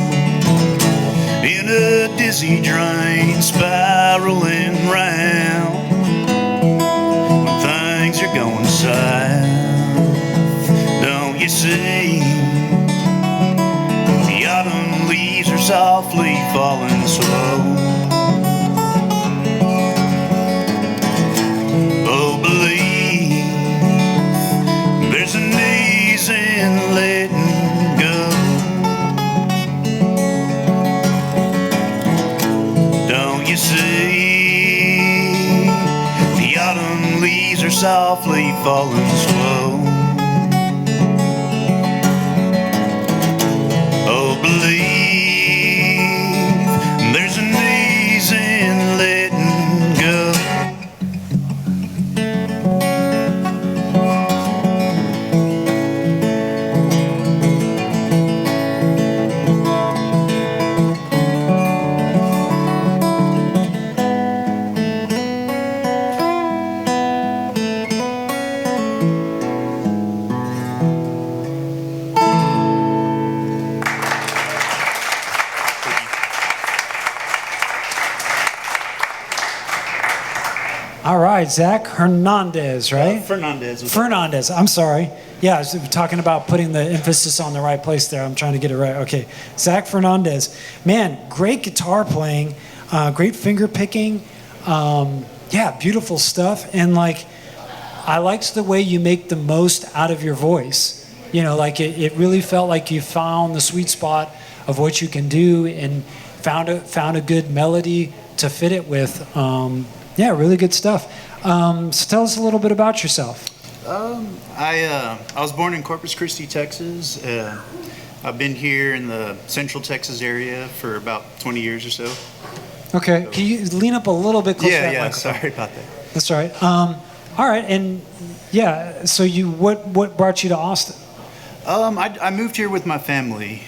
in a dizzy drain spiraling round? When things are going south, don't you see? The autumn leaves are softly falling slow. Oh, believe there's an ease in letting go. Don't you see? The autumn leaves are softly falling slow. Oh, believe there's an ease in letting go. All right, Zach Hernandez, right? Fernandez. Fernandez, I'm sorry. Yeah, I was talking about putting the emphasis on the right place there. I'm trying to get it right. Okay, Zach Fernandez. Man, great guitar playing, great finger picking. Yeah, beautiful stuff. And like, I liked the way you make the most out of your voice. You know, like it really felt like you found the sweet spot of what you can do and found a good melody to fit it with. Yeah, really good stuff. So tell us a little bit about yourself. I was born in Corpus Christi, Texas. I've been here in the Central Texas area for about 20 years or so. Okay, can you lean up a little bit closer to that Yeah, microphone? sorry about that. That's all right. All right, and yeah, so what brought you to Austin? I moved here with my family,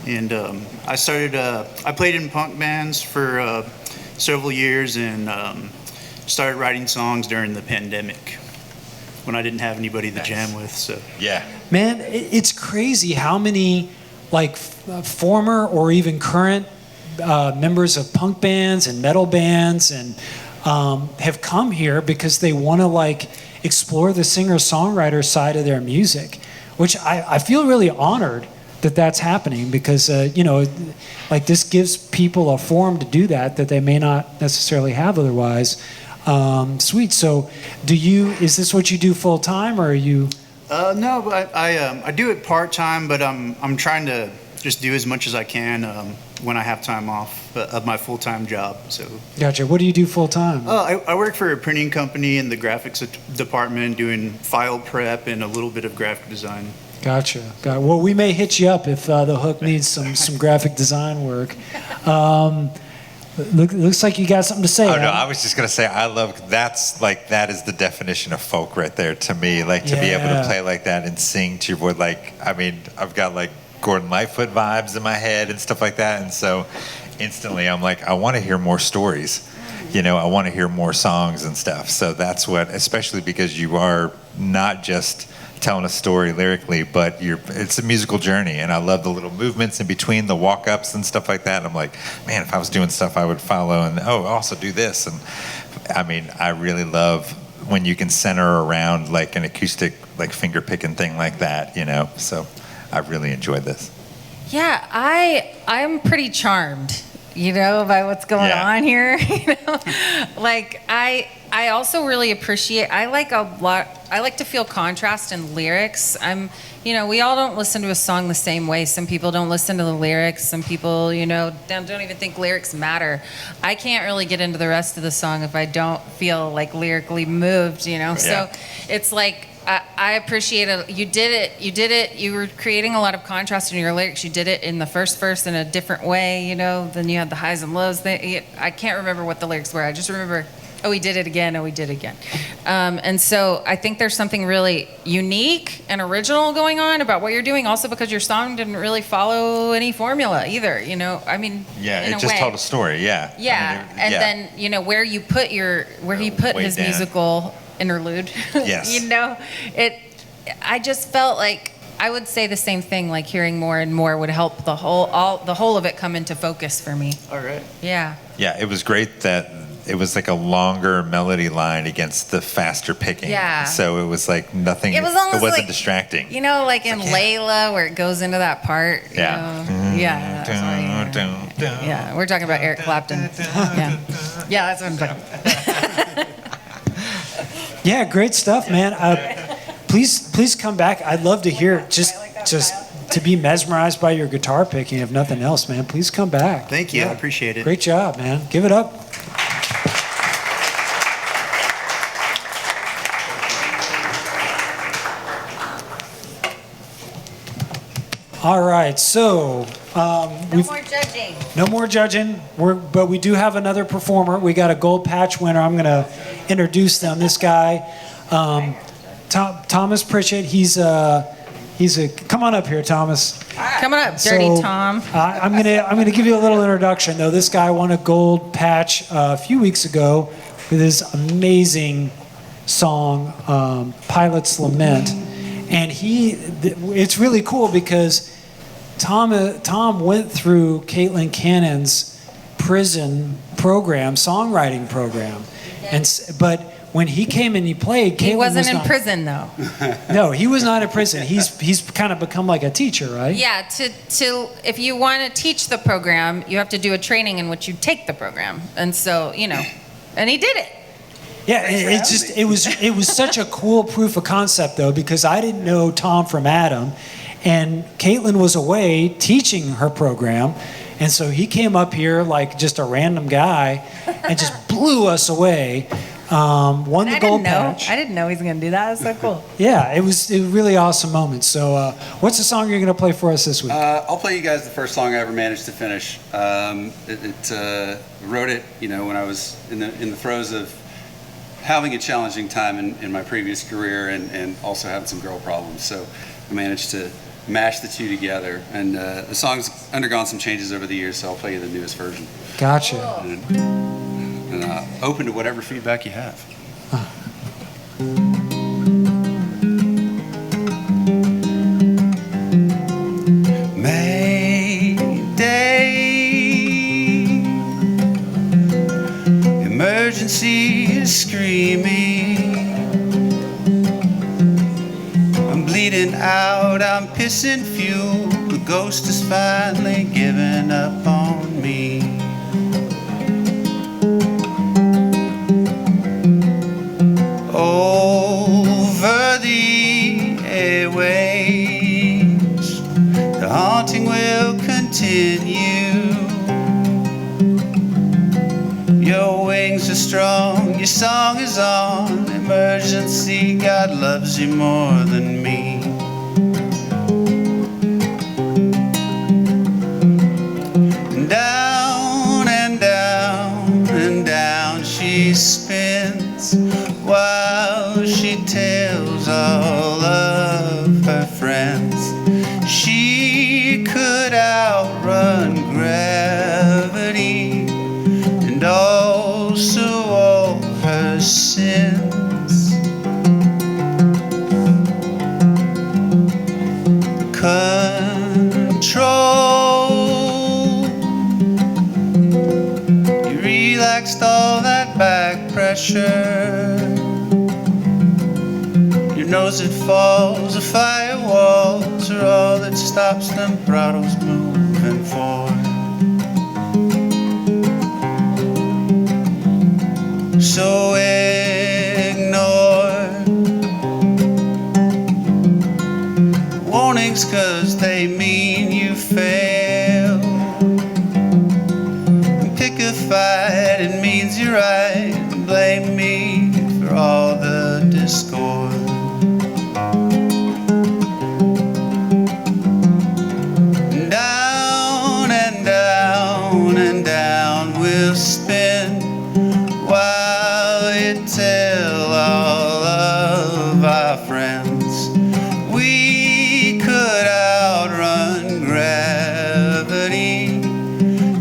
and I played in punk bands for several years and started writing songs during the pandemic when I didn't have anybody to jam with. So Yeah. Man, it's crazy how many like former or even current members of punk bands and metal bands and have come here because they want to like explore the singer-songwriter side of their music, which I feel really honored that that's happening because you know, like this gives people a forum to do that they may not necessarily have otherwise. Sweet. So is this what you do full time or are you? No, but I do it part time, but I'm trying to just do as much as I can when I have time off of my full time job. So. Gotcha. What do you do full time? I work for a printing company in the graphics department, doing file prep and a little bit of graphic design. Gotcha. Well, we may hit you up if the hook needs some graphic design work. Looks like you got something to say. Oh, Adam. no, I was just going to say, that is the definition of folk right there to me. Like, to be able to play like that and sing to your voice. Like, I mean, I've got like Gordon Lightfoot vibes in my head and stuff like that. And so instantly I'm like, I want to hear more stories. I want to hear more songs and stuff. So that's what, especially because you are not just telling a story lyrically, but it's a musical journey. And I love the little movements in between the walk-ups and stuff like that. And I'm like, man, if I was doing stuff I would follow and also do this. And I mean, I really love when you can center around like an acoustic, like finger picking thing like that, So I really enjoyed this. Yeah, I'm pretty charmed, by what's going on here. Like I also really appreciate. I like to feel contrast in lyrics. We all don't listen to a song the same way. Some people don't listen to the lyrics. Some people, don't even think lyrics matter. I can't really get into the rest of the song if I don't feel like lyrically moved. So it's like. I appreciate it. You did it. You were creating a lot of contrast in your lyrics. You did it in the first verse in a different way, Then you had the highs and lows. I can't remember what the lyrics were. I just remember, we did it again. We did it again. And so I think there's something really unique and original going on about what you're doing. Also because your song didn't really follow any formula either, Yeah, it just told a story. Yeah. Yeah, then where he put his musical interlude. Yes. I just felt like I would say the same thing, like hearing more and more would help the whole of it come into focus for me. All right. Yeah. Yeah, it was great that it was like a longer melody line against the faster picking. Yeah. So it was like nothing, it wasn't like, distracting. Like in Layla where it goes into that part. Yeah. Yeah, we're talking about Eric Clapton. Yeah, that's what I'm talking about. Yeah, great stuff, man. Please come back. I'd love to hear just to be mesmerized by your guitar picking, if nothing else, man. Please come back. Thank you. I appreciate it. Great job, man. Give it up. All right, so no more judging. No more judging. But we do have another performer. We got a gold patch winner. I'm going to introduce them. This guy, Thomas Pritchett. He's a. Come on up here, Thomas. Come on up, Dirty Tom. I'm gonna give you a little introduction though. This guy won a gold patch a few weeks ago with his amazing song, "Pilot's Lament," and it's really cool because Tom went through Caitlin Cannon's prison program, songwriting program, but when he came and he played, he wasn't in prison though. No, he was not in prison. He's kind of become like a teacher, right? Yeah. To if you want to teach the program, you have to do a training in which you take the program, and so and he did it. Yeah, it was such a cool proof of concept though, because I didn't know Tom from Adam. And Caitlin was away teaching her program, and so he came up here like just a random guy and just blew us away. Won the gold patch. I didn't know he was going to do that. That's so cool. Yeah, it was a really awesome moment. So what's the song you're going to play for us this week? I'll play you guys the first song I ever managed to finish. Wrote it, when I was in the throes of having a challenging time in my previous career and also having some girl problems. So I managed to mash the two together, and the song's undergone some changes over the years, so I'll play you the newest version. Gotcha. And open to whatever feedback you have. Mayday, emergency is screaming. I'm bleeding out, I'm pissing fuel. The ghost has finally given up on me. Over the airwaves, the haunting will continue. Your wings are strong, your song is on. Emergency, God loves you more than me. And down and down and down she spins, while she tells all of her friends she could outrun gravity sins. Control. You relaxed all that back pressure. Your nose it falls, the firewalls are all that stops them throttles moving forward. So ignore warnings, 'cause they mean you fail. Pick a fight, it means you're right. Blame me for all the discord. Down and down and down we'll spin while you tell all of our friends we could outrun gravity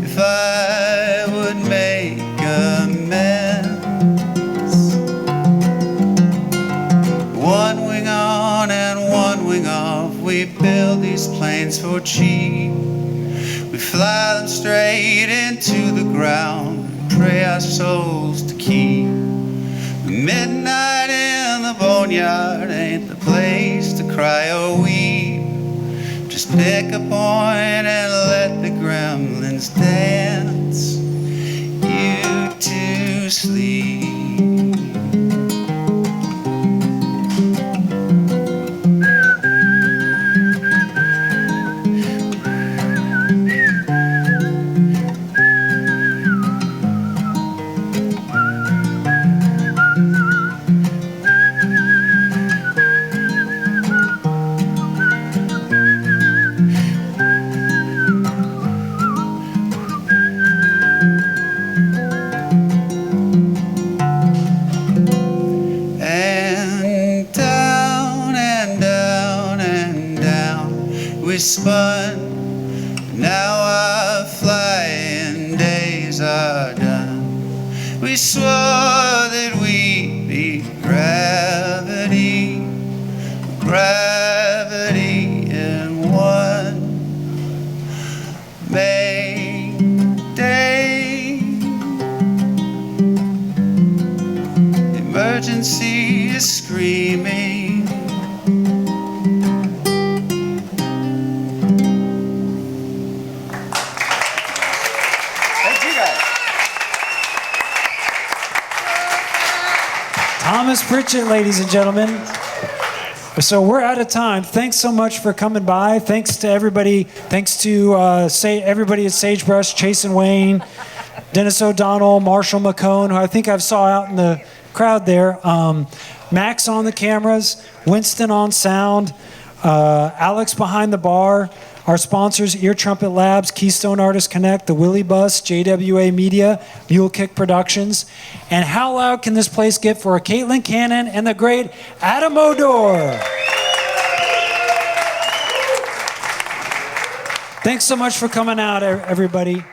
if I would make amends. One wing on and one wing off, we build these planes for cheap. We fly them straight into the ground, pray our souls to keep. Midnight in the boneyard ain't the place to cry or weep. Just pick a point and let the gremlins dance you to sleep. We spun, now our flying days are done. We swore that we'd beat gravity, gravity in one Mayday. Emergency is screaming. Thomas Pritchett, ladies and gentlemen. So we're out of time. Thanks so much for coming by. Thanks to everybody. Thanks to everybody at Sagebrush, Chase and Wayne, Dennis O'Donnell, Marshall McCone, who I think I saw out in the crowd there. Max on the cameras, Winston on sound, Alex behind the bar. Our sponsors, Ear Trumpet Labs, Keystone Artists Connect, The Willie Bus, JWA Media, Mule Kick Productions. And how loud can this place get for Caitlin Cannon and the great Adam Odor? Thanks so much for coming out, everybody.